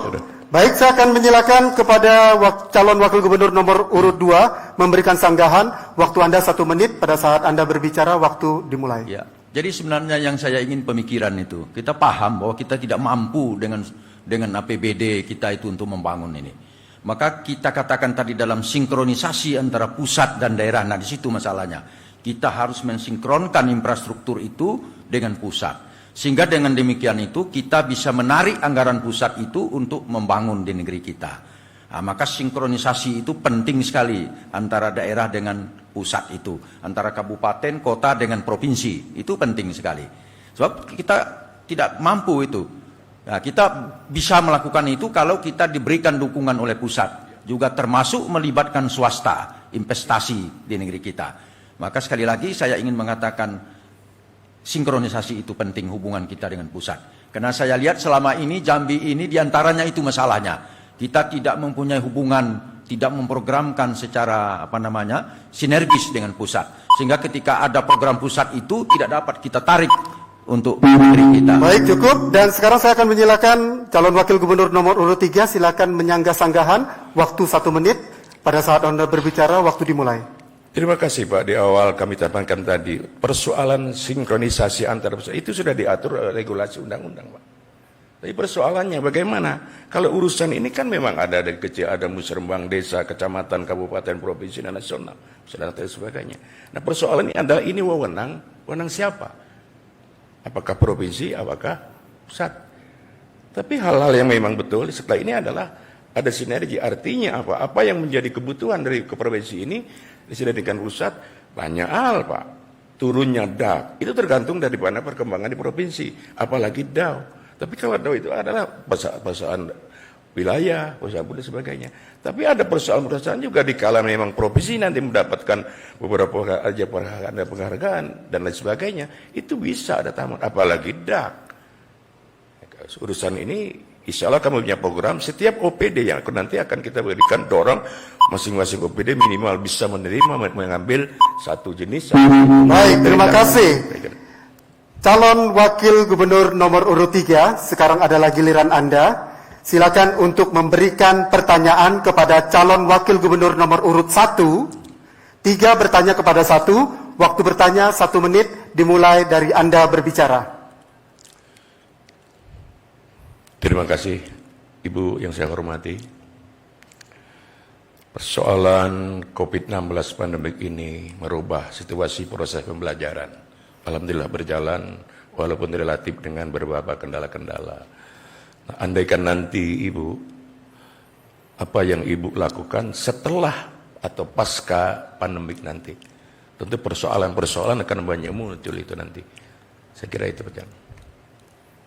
Baik, saya akan menyilakan kepada calon wakil gubernur nomor urut 2 memberikan sanggahan. Waktu Anda 1 menit pada saat Anda berbicara, waktu dimulai. Ya. Jadi sebenarnya yang saya ingin pemikiran itu, kita paham bahwa kita tidak mampu dengan APBD kita itu untuk membangun ini. Maka kita katakan tadi dalam sinkronisasi antara pusat dan daerah, nah di situ masalahnya. Kita harus mensinkronkan infrastruktur itu dengan pusat. Sehingga dengan demikian itu kita bisa menarik anggaran pusat itu untuk membangun di negeri kita. Nah, maka sinkronisasi itu penting sekali antara daerah dengan pusat itu, antara kabupaten, kota dengan provinsi, itu penting sekali. Sebab kita tidak mampu itu. Nah, kita bisa melakukan itu kalau kita diberikan dukungan oleh pusat, juga termasuk melibatkan swasta, investasi di negeri kita. Maka sekali lagi saya ingin mengatakan sinkronisasi itu penting hubungan kita dengan pusat. Karena saya lihat selama ini Jambi ini diantaranya itu masalahnya. Kita tidak mempunyai hubungan, tidak memprogramkan secara sinergis dengan pusat. Sehingga ketika ada program pusat itu tidak dapat kita tarik untuk negeri kita. Baik, cukup. Dan sekarang saya akan menyilakan calon wakil gubernur nomor urut 3 silakan menyanggah sanggahan. Waktu 1 menit pada saat Anda berbicara, waktu dimulai. Terima kasih Pak. Di awal kami tekankan tadi, persoalan sinkronisasi antar pusat itu sudah diatur oleh regulasi undang-undang, Pak. Tapi persoalannya bagaimana? Kalau urusan ini kan memang ada dari kecil, ada musrembang, desa, kecamatan, kabupaten, provinsi, dan nasional, dan sebagainya. Nah persoalan ini adalah ini wewenang siapa? Apakah provinsi, apakah pusat? Tapi hal-hal yang memang betul setelah ini adalah ada sinergi. Artinya apa? Apa yang menjadi kebutuhan dari ke provinsi ini disinergikan pusat, banyak hal Pak. Turunnya DAO, itu tergantung dari mana perkembangan di provinsi. Apalagi DAO. Tapi kalau DAO itu adalah persoalan wilayah, persoalan dan sebagainya. Tapi ada persoalan-persoalan juga di kala memang provinsi nanti mendapatkan beberapa penghargaan dan lain sebagainya. Itu bisa ada tamu, apalagi DAO. Urusan ini insya Allah kami punya program, setiap OPD yang nanti akan kita berikan dorong masing-masing OPD minimal bisa menerima mengambil satu jenis. Baik, terima kasih. Calon Wakil Gubernur nomor urut 3, sekarang adalah giliran Anda. Silakan untuk memberikan pertanyaan kepada calon Wakil Gubernur nomor urut 1. 3 bertanya kepada 1, waktu bertanya 1 menit dimulai dari Anda berbicara. Terima kasih, Ibu yang saya hormati. Persoalan COVID-19 pandemik ini merubah situasi proses pembelajaran. Alhamdulillah berjalan, walaupun relatif dengan beberapa kendala-kendala. Nah, andaikan nanti Ibu, apa yang Ibu lakukan setelah atau pasca pandemik nanti, tentu persoalan-persoalan akan banyak muncul itu nanti. Saya kira itu Pak.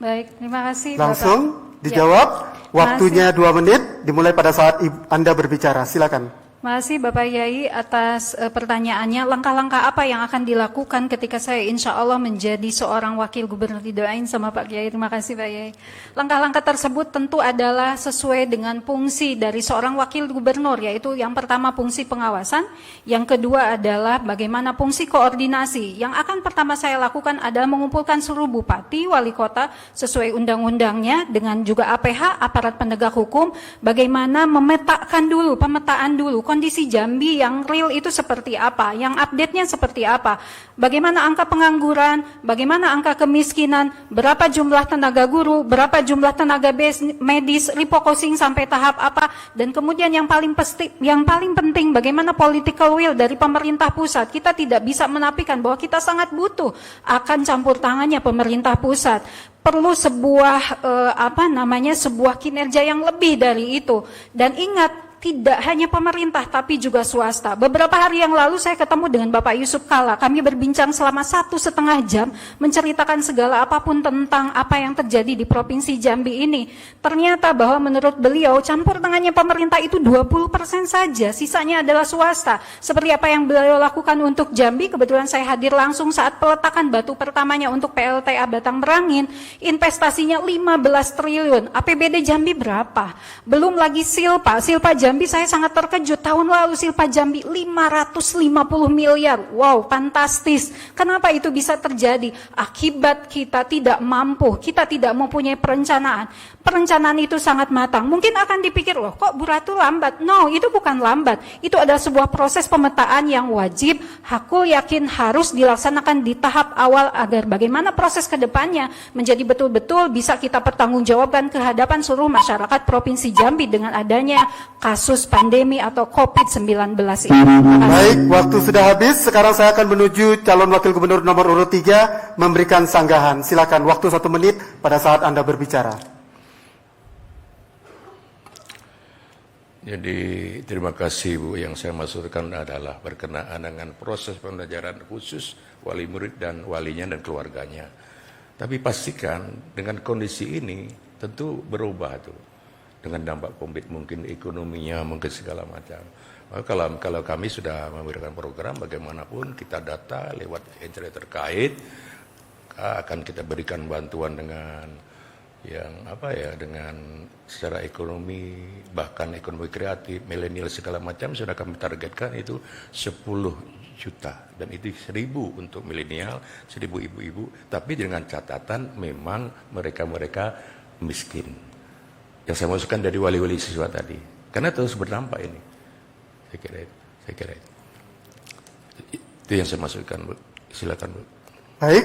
Baik, terima kasih Langsung Bapak. dijawab, Ya. waktunya 2 menit dimulai pada saat Anda berbicara. Silakan. Terima kasih Bapak Yai atas pertanyaannya. Langkah-langkah apa yang akan dilakukan ketika saya insya Allah menjadi seorang wakil gubernur, didoain sama Pak Yai. Terima kasih Pak Yai. Langkah-langkah tersebut tentu adalah sesuai dengan fungsi dari seorang wakil gubernur, yaitu yang pertama fungsi pengawasan, yang kedua adalah bagaimana fungsi koordinasi. Yang akan pertama saya lakukan adalah mengumpulkan seluruh bupati, wali kota sesuai undang-undangnya dengan juga APH, aparat penegak hukum, bagaimana pemetaan dulu kondisi Jambi yang real itu seperti apa, yang update-nya seperti apa, bagaimana angka pengangguran, bagaimana angka kemiskinan, berapa jumlah tenaga guru, berapa jumlah tenaga medis, refocusing sampai tahap apa, dan kemudian yang paling penting bagaimana political will dari pemerintah pusat. Kita tidak bisa menafikan bahwa kita sangat butuh akan campur tangannya pemerintah pusat. Perlu sebuah sebuah kinerja yang lebih dari itu. Dan ingat, tidak hanya pemerintah tapi juga swasta. Beberapa hari yang lalu saya ketemu dengan Bapak Yusuf Kalla. Kami berbincang selama 1,5 jam menceritakan segala apapun tentang apa yang terjadi di Provinsi Jambi ini. Ternyata bahwa menurut beliau campur tangannya pemerintah itu 20% saja, sisanya adalah swasta. Seperti apa yang beliau lakukan untuk Jambi, kebetulan saya hadir langsung saat peletakan batu pertamanya untuk PLTA Batang Merangin. Investasinya 15 triliun. APBD Jambi berapa? Belum lagi Silpa Jambi, saya sangat terkejut. Tahun lalu Silpa Jambi 550 miliar. Wow, fantastis. Kenapa itu bisa terjadi? Akibat kita tidak mampu, kita tidak mempunyai perencanaan. Perencanaan itu sangat matang. Mungkin akan dipikir, loh kok Bu Ratu lambat? No, itu bukan lambat. Itu adalah sebuah proses pemetaan yang wajib, aku yakin harus dilaksanakan di tahap awal agar bagaimana proses ke depannya menjadi betul-betul bisa kita pertanggungjawabkan ke hadapan seluruh masyarakat Provinsi Jambi dengan adanya kasus pandemi atau COVID-19 ini. Baik, waktu sudah habis. Sekarang saya akan menuju calon wakil gubernur nomor urut 3 memberikan sanggahan. Silakan, waktu 1 menit pada saat Anda berbicara. Jadi terima kasih Bu, yang saya maksudkan adalah berkenaan dengan proses pembelajaran khusus wali murid dan walinya dan keluarganya. Tapi pastikan dengan kondisi ini tentu berubah tuh. Dengan dampak COVID mungkin ekonominya, mungkin segala macam. Maka kalau kami sudah memberikan program bagaimanapun kita data lewat entry terkait, akan kita berikan bantuan dengan dengan secara ekonomi, bahkan ekonomi kreatif, milenial segala macam sudah kami targetkan itu 10 juta dan itu 1.000 untuk milenial, 1.000 ibu-ibu, tapi dengan catatan memang mereka miskin. Yang saya maksudkan dari wali-wali siswa tadi, karena terus berdampak ini. Saya kira itu yang saya maksudkan, Bu. Silakan, Bu. Baik,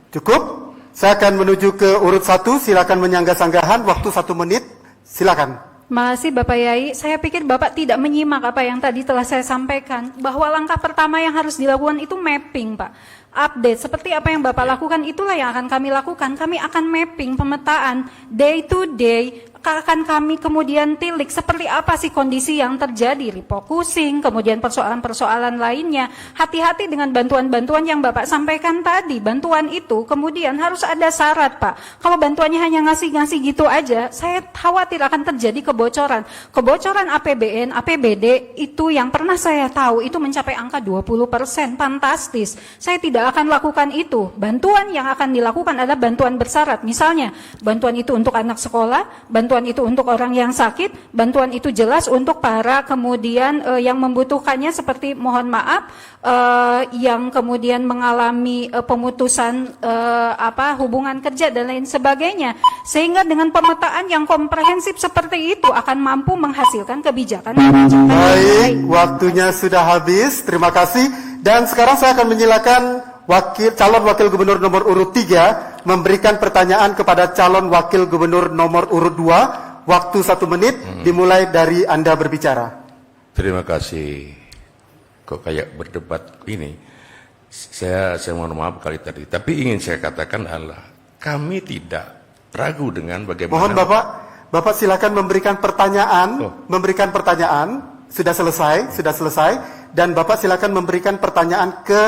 cukup. Saya akan menuju ke urut 1, silakan menyangga sanggahan, waktu 1 menit, silakan. Makasih Bapak Yai, saya pikir Bapak tidak menyimak apa yang tadi telah saya sampaikan, bahwa langkah pertama yang harus dilakukan itu mapping Pak. Update, seperti apa yang Bapak lakukan itulah yang akan kami lakukan. Kami akan mapping, pemetaan, day to day, akan kami kemudian tilik seperti apa sih kondisi yang terjadi, refocusing, kemudian persoalan-persoalan lainnya. Hati-hati dengan bantuan-bantuan yang Bapak sampaikan tadi. Bantuan itu kemudian harus ada syarat Pak. Kalau bantuannya hanya ngasih-ngasih gitu aja, saya khawatir akan terjadi kebocoran. Kebocoran APBN, APBD itu yang pernah saya tahu itu mencapai angka 20%, fantastis. Saya tidak akan lakukan itu. Bantuan yang akan dilakukan adalah bantuan bersyarat. Misalnya, bantuan itu untuk anak sekolah, bantuan itu untuk orang yang sakit, bantuan itu jelas untuk para kemudian yang membutuhkannya seperti mohon maaf yang kemudian mengalami pemutusan hubungan kerja dan lain sebagainya. Sehingga dengan pemetaan yang komprehensif seperti itu akan mampu menghasilkan kebijakan. Baik, waktunya sudah habis. Terima kasih. Dan sekarang saya akan menyilakan calon wakil gubernur nomor urut 3 memberikan pertanyaan kepada calon wakil gubernur nomor urut 2. Waktu 1 menit dimulai dari Anda berbicara. Terima kasih. Kok kayak berdebat ini? Saya mohon maaf kali tadi. Tapi ingin saya katakan adalah kami tidak ragu dengan bagaimana. Mohon Bapak silakan memberikan pertanyaan. Memberikan pertanyaan. Sudah selesai. Dan Bapak silakan memberikan pertanyaan ke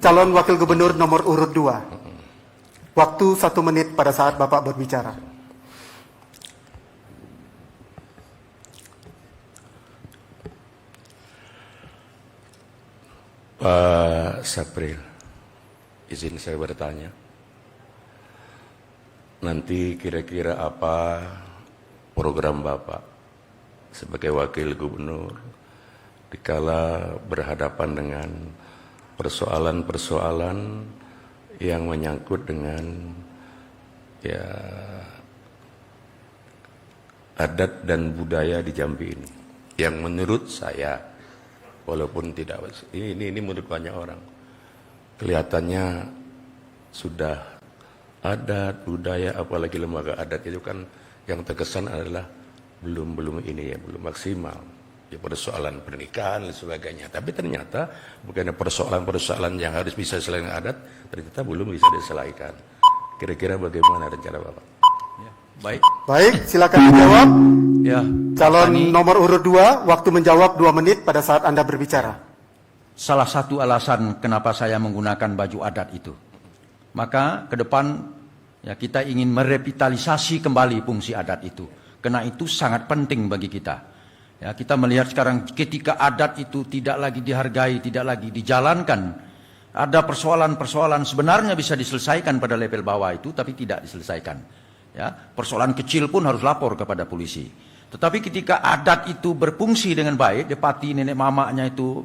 calon wakil gubernur nomor urut 2. Waktu 1 menit pada saat Bapak berbicara. Pak Sapril, izin saya bertanya. Nanti kira-kira apa program Bapak sebagai wakil gubernur dikala berhadapan dengan persoalan-persoalan yang menyangkut dengan adat dan budaya di Jambi ini, yang menurut saya, walaupun tidak, ini menurut banyak orang, kelihatannya sudah adat, budaya, apalagi lembaga adat itu kan yang terkesan adalah belum maksimal. Ya, persoalan pernikahan dan sebagainya. Tapi ternyata bukan persoalan-persoalan yang harus bisa selain adat, ternyata belum bisa diselesaikan. Kira-kira bagaimana rencana Bapak? Ya, baik. Baik, silakan dijawab. Ya, Calon nomor urut 2, waktu menjawab 2 menit pada saat Anda berbicara. Salah satu alasan kenapa saya menggunakan baju adat itu. Maka ke depan ya kita ingin merevitalisasi kembali fungsi adat itu. Karena itu sangat penting bagi kita. Ya, kita melihat sekarang ketika adat itu tidak lagi dihargai, tidak lagi dijalankan, ada persoalan-persoalan sebenarnya bisa diselesaikan pada level bawah itu, tapi tidak diselesaikan. Ya, persoalan kecil pun harus lapor kepada polisi. Tetapi ketika adat itu berfungsi dengan baik, depati nenek mamaknya itu,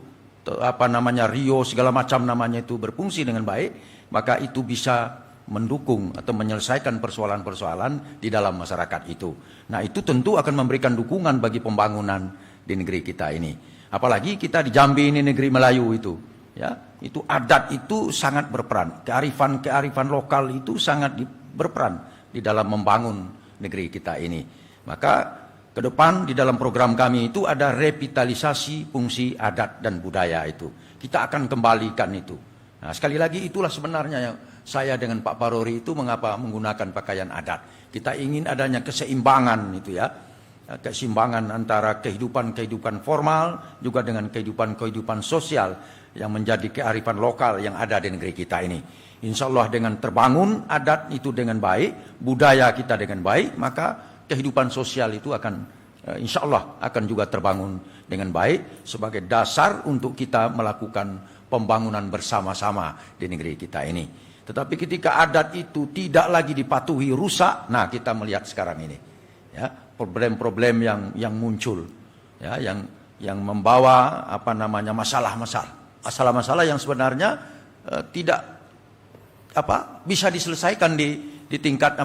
Rio segala macam namanya itu berfungsi dengan baik, maka itu bisa mendukung atau menyelesaikan persoalan-persoalan di dalam masyarakat itu. Nah, itu tentu akan memberikan dukungan bagi pembangunan di negeri kita ini. Apalagi kita di Jambi ini negeri Melayu itu, ya, itu adat itu sangat berperan. Kearifan lokal itu sangat berperan di dalam membangun negeri kita ini. Maka ke depan di dalam program kami itu ada revitalisasi fungsi adat dan budaya itu. Kita akan kembalikan itu. Nah, sekali lagi itulah sebenarnya yang saya dengan Pak Parori itu mengapa menggunakan pakaian adat. Kita ingin adanya keseimbangan itu ya. Keseimbangan antara kehidupan formal juga dengan kehidupan sosial yang menjadi kearifan lokal yang ada di negeri kita ini. Insya Allah dengan terbangun adat itu dengan baik, budaya kita dengan baik, maka kehidupan sosial itu akan insya Allah akan juga terbangun dengan baik sebagai dasar untuk kita melakukan pembangunan bersama-sama di negeri kita ini. Tetapi ketika adat itu tidak lagi dipatuhi, rusak, nah kita melihat sekarang ini, ya, problem-problem yang muncul, ya, yang membawa masalah-masalah yang sebenarnya tidak bisa diselesaikan di tingkat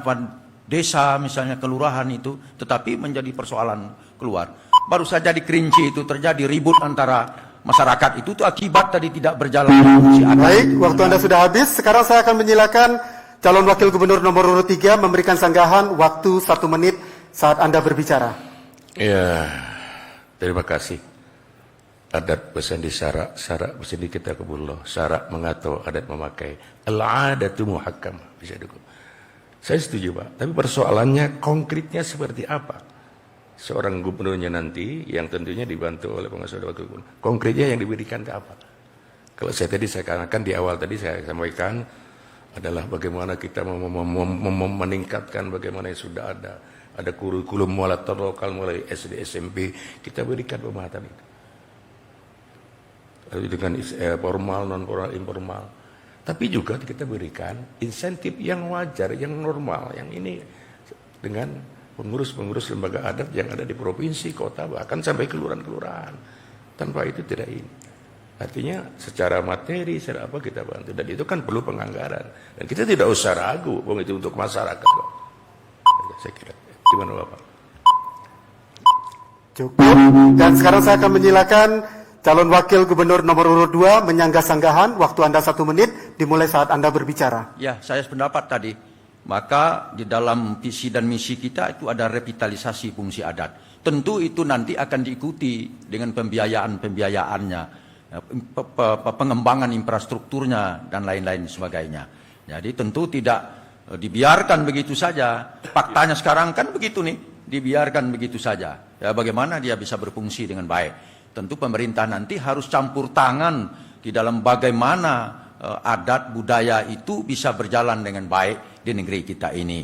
desa misalnya kelurahan itu, tetapi menjadi persoalan keluar. Baru saja di Kerinci itu terjadi ribut antara masyarakat itu akibat tadi tidak berjalan fungsi adat. Baik, waktu Anda sudah habis. Sekarang saya akan menyilakan calon wakil gubernur nomor urut 3 memberikan sanggahan waktu 1 menit saat Anda berbicara. Ya, terima kasih. Adat pesan di syarak, syarak pesan di kitabullah, syarak mengatur, adat memakai. Al-adatu muhakkam. Bisa dukung. Saya setuju Pak, tapi persoalannya konkretnya seperti apa? Seorang gubernurnya nanti yang tentunya dibantu oleh penguasa wakil gubernur. Konkretnya yang diberikan ke apa? Kalau saya tadi saya katakan di awal tadi saya sampaikan adalah bagaimana kita meningkatkan bagaimana yang sudah ada. Ada kurikulum mulai terlokal mulai SD SMP kita berikan pemahaman itu. Dengan formal, non formal, informal. Tapi juga kita berikan insentif yang wajar, yang normal, yang ini dengan pengurus-pengurus lembaga adat yang ada di provinsi, kota, bahkan sampai kelurahan-kelurahan. Tanpa itu tidak ini. Artinya secara materi, secara apa kita bantu. Dan itu kan perlu penganggaran. Dan kita tidak usah ragu, itu untuk masyarakat kok. Saya kira. Gimana Bapak? Cukup. Dan sekarang saya akan menyilakan calon wakil gubernur nomor urut 2 menyanggah sanggahan. Waktu Anda 1 menit, dimulai saat Anda berbicara. Ya, saya sependapat tadi. Maka di dalam visi dan misi kita itu ada revitalisasi fungsi adat. Tentu itu nanti akan diikuti dengan pembiayaannya, pengembangan infrastrukturnya, dan lain-lain sebagainya. Jadi tentu tidak dibiarkan begitu saja. Faktanya sekarang kan begitu nih, dibiarkan begitu saja. Ya, bagaimana dia bisa berfungsi dengan baik? Tentu pemerintah nanti harus campur tangan di dalam bagaimana adat budaya itu bisa berjalan dengan baik di negeri kita ini.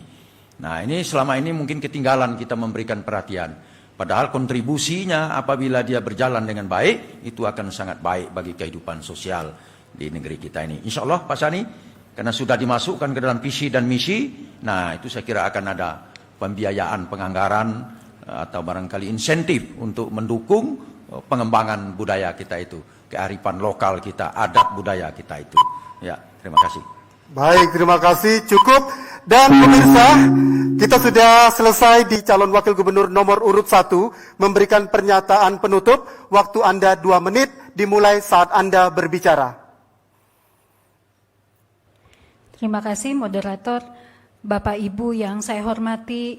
Nah, ini selama ini mungkin ketinggalan kita memberikan perhatian. Padahal kontribusinya apabila dia berjalan dengan baik, itu akan sangat baik bagi kehidupan sosial di negeri kita ini. Insya Allah Pak Sani, karena sudah dimasukkan ke dalam visi dan misi, nah itu saya kira akan ada pembiayaan penganggaran atau barangkali insentif untuk mendukung pengembangan budaya kita itu, kearifan lokal kita, adat budaya kita itu. Ya, terima kasih. Baik, terima kasih. Cukup. Dan pemirsa, kita sudah selesai di calon wakil gubernur nomor urut 1 memberikan pernyataan penutup. Waktu Anda 2 menit, dimulai saat Anda berbicara. Terima kasih moderator, Bapak Ibu yang saya hormati,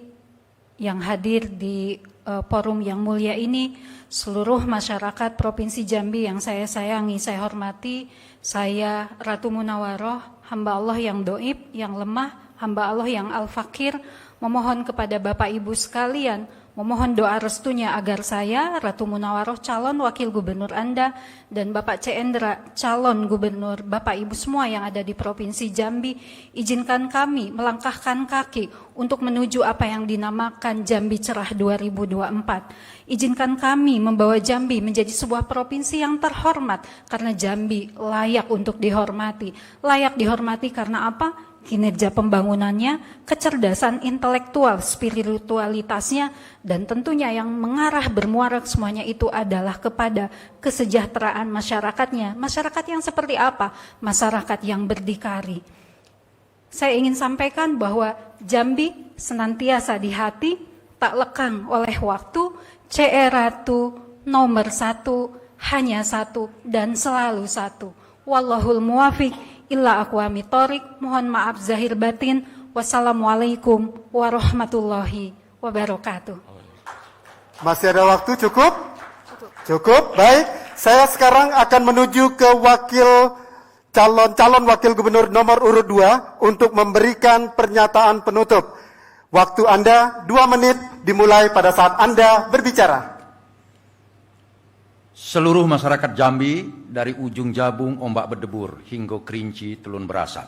yang hadir di forum yang mulia ini, seluruh masyarakat Provinsi Jambi yang saya sayangi, saya hormati, saya Ratu Munawaroh, hamba Allah yang doib, yang lemah, hamba Allah yang al-fakir, memohon kepada Bapak Ibu sekalian, memohon doa restunya agar saya, Ratu Munawaroh, calon wakil gubernur Anda, dan Bapak C. Endra, calon gubernur, Bapak Ibu semua yang ada di Provinsi Jambi, izinkan kami melangkahkan kaki untuk menuju apa yang dinamakan Jambi Cerah 2024. Izinkan kami membawa Jambi menjadi sebuah provinsi yang terhormat, karena Jambi layak untuk dihormati. Layak dihormati karena apa? Kinerja pembangunannya, kecerdasan intelektual, spiritualitasnya, dan tentunya yang mengarah bermuara semuanya itu adalah kepada kesejahteraan masyarakatnya. Masyarakat yang seperti apa? Masyarakat yang berdikari. Saya ingin sampaikan bahwa Jambi senantiasa di hati, tak lekang oleh waktu, CR Ratu nomor 1, hanya 1, dan selalu 1. Wallahul muwafiq illa aqwamit thoriq. Mohon maaf zahir batin. Wassalamualaikum warahmatullahi wabarakatuh. Masih ada waktu cukup? Cukup. Baik, saya sekarang akan menuju ke calon wakil gubernur nomor urut 2 untuk memberikan pernyataan penutup. Waktu Anda 2 menit dimulai pada saat Anda berbicara. Seluruh masyarakat Jambi dari ujung Jabung, Ombak Berdebur hingga Kerinci, Telun Berasap.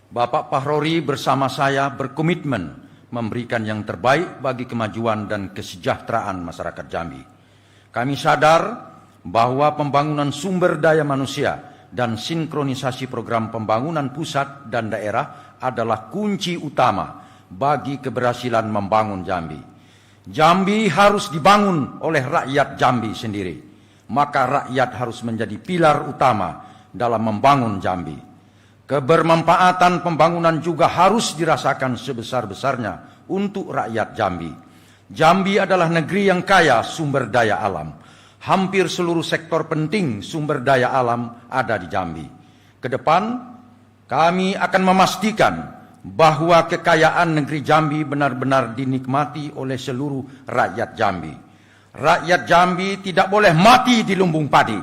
Bapak Pahrori bersama saya berkomitmen memberikan yang terbaik bagi kemajuan dan kesejahteraan masyarakat Jambi. Kami sadar bahwa pembangunan sumber daya manusia dan sinkronisasi program pembangunan pusat dan daerah adalah kunci utama bagi keberhasilan membangun Jambi. Jambi harus dibangun oleh rakyat Jambi sendiri. Maka rakyat harus menjadi pilar utama dalam membangun Jambi. Kebermanfaatan pembangunan juga harus dirasakan sebesar-besarnya untuk rakyat Jambi. Jambi adalah negeri yang kaya sumber daya alam. Hampir seluruh sektor penting sumber daya alam ada di Jambi. Kedepan, kami akan memastikan bahwa kekayaan negeri Jambi benar-benar dinikmati oleh seluruh rakyat Jambi. Rakyat Jambi tidak boleh mati di lumbung padi,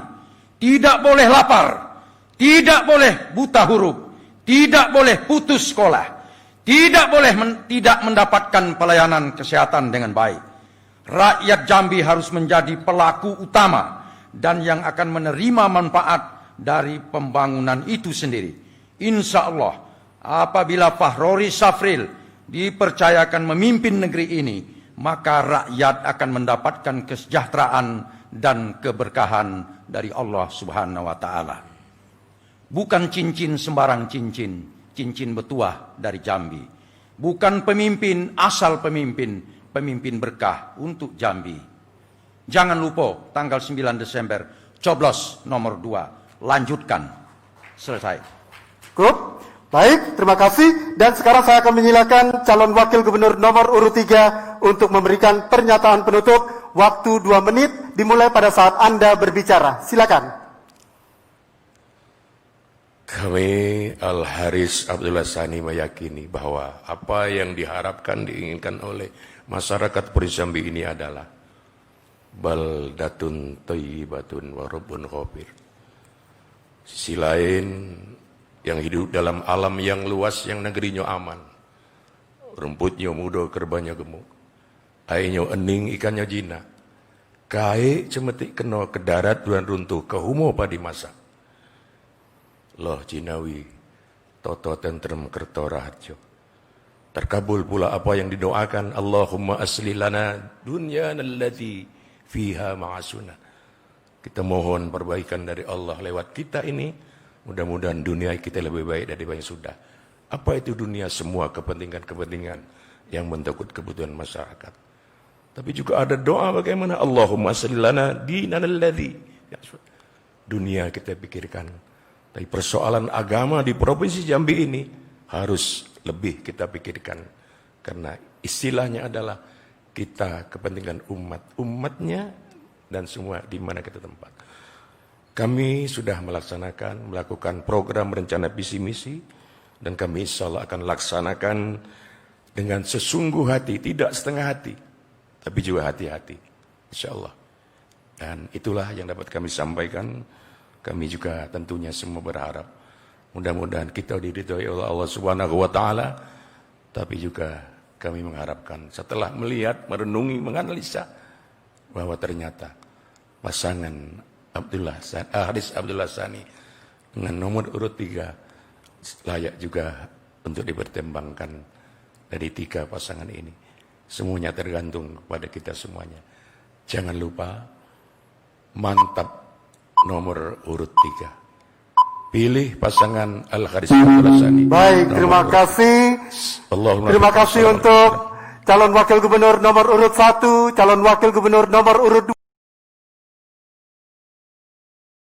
tidak boleh lapar, tidak boleh buta huruf, tidak boleh putus sekolah, tidak boleh tidak mendapatkan pelayanan kesehatan dengan baik. Rakyat Jambi harus menjadi pelaku utama dan yang akan menerima manfaat dari pembangunan itu sendiri. Insya Allah, apabila Fahrori Safril dipercayakan memimpin negeri ini, maka rakyat akan mendapatkan kesejahteraan dan keberkahan dari Allah Subhanahu wa Ta'ala. Bukan cincin sembarang cincin, cincin betuah dari Jambi. Bukan pemimpin asal pemimpin, pemimpin berkah untuk Jambi. Jangan lupa tanggal 9 Desember, coblos nomor 2. Lanjutkan. Selesai. Cukup. Baik, terima kasih. Dan sekarang saya akan menyilakan calon wakil gubernur nomor urut 3 untuk memberikan pernyataan penutup. Waktu 2 menit dimulai pada saat Anda berbicara. Silakan. Kami Al-Haris Abdullah Sani meyakini bahwa apa yang diharapkan, diinginkan oleh masyarakat Provinsi Jambi ini adalah baldatun thayyibatun wa rabbun ghafir. Sisi lain, yang hidup dalam alam yang luas, yang negerinya aman. Rumputnya muda, kerbanya gemuk. Airnya ening, ikannya jinak. Kai cemetik kena ke darat duan runtuh, ke humo padi masak. Loh jinawi, toto tentrem kerto rahajo. Terkabul pula apa yang didoakan. Allahumma aslih lana dunyana allati fiha ma'asuna. Kita mohon perbaikan dari Allah lewat kita ini. Mudah-mudahan dunia kita lebih baik dari yang sudah. Apa itu dunia? Semua kepentingan-kepentingan yang mentakut kebutuhan masyarakat. Tapi juga ada doa bagaimana Allahumma shalli lana dinanal ladzi. Dunia kita pikirkan. Tapi persoalan agama di Provinsi Jambi ini harus lebih kita pikirkan. Karena istilahnya adalah kita kepentingan umatnya dan semua di mana kita tempat. Kami sudah melakukan program rencana visi misi dan kami insya Allah akan laksanakan dengan sesungguh hati, tidak setengah hati, tapi juga hati-hati, insya Allah. Dan itulah yang dapat kami sampaikan. Kami juga tentunya semua berharap mudah-mudahan kita diridhoi oleh Allah Subhanahu wa Ta'ala, tapi juga kami mengharapkan setelah melihat, merenungi, menganalisa bahwa ternyata pasangan Haris Abdullah Sani dengan nomor urut 3 layak juga untuk dipertimbangkan dari 3 pasangan ini. Semuanya tergantung kepada kita semuanya. Jangan lupa mantap nomor urut 3. Pilih pasangan Al-Haris Abdullah Sani. Baik, terima kasih. Terima kasih untuk calon wakil gubernur nomor urut 1, calon wakil gubernur nomor urut 2.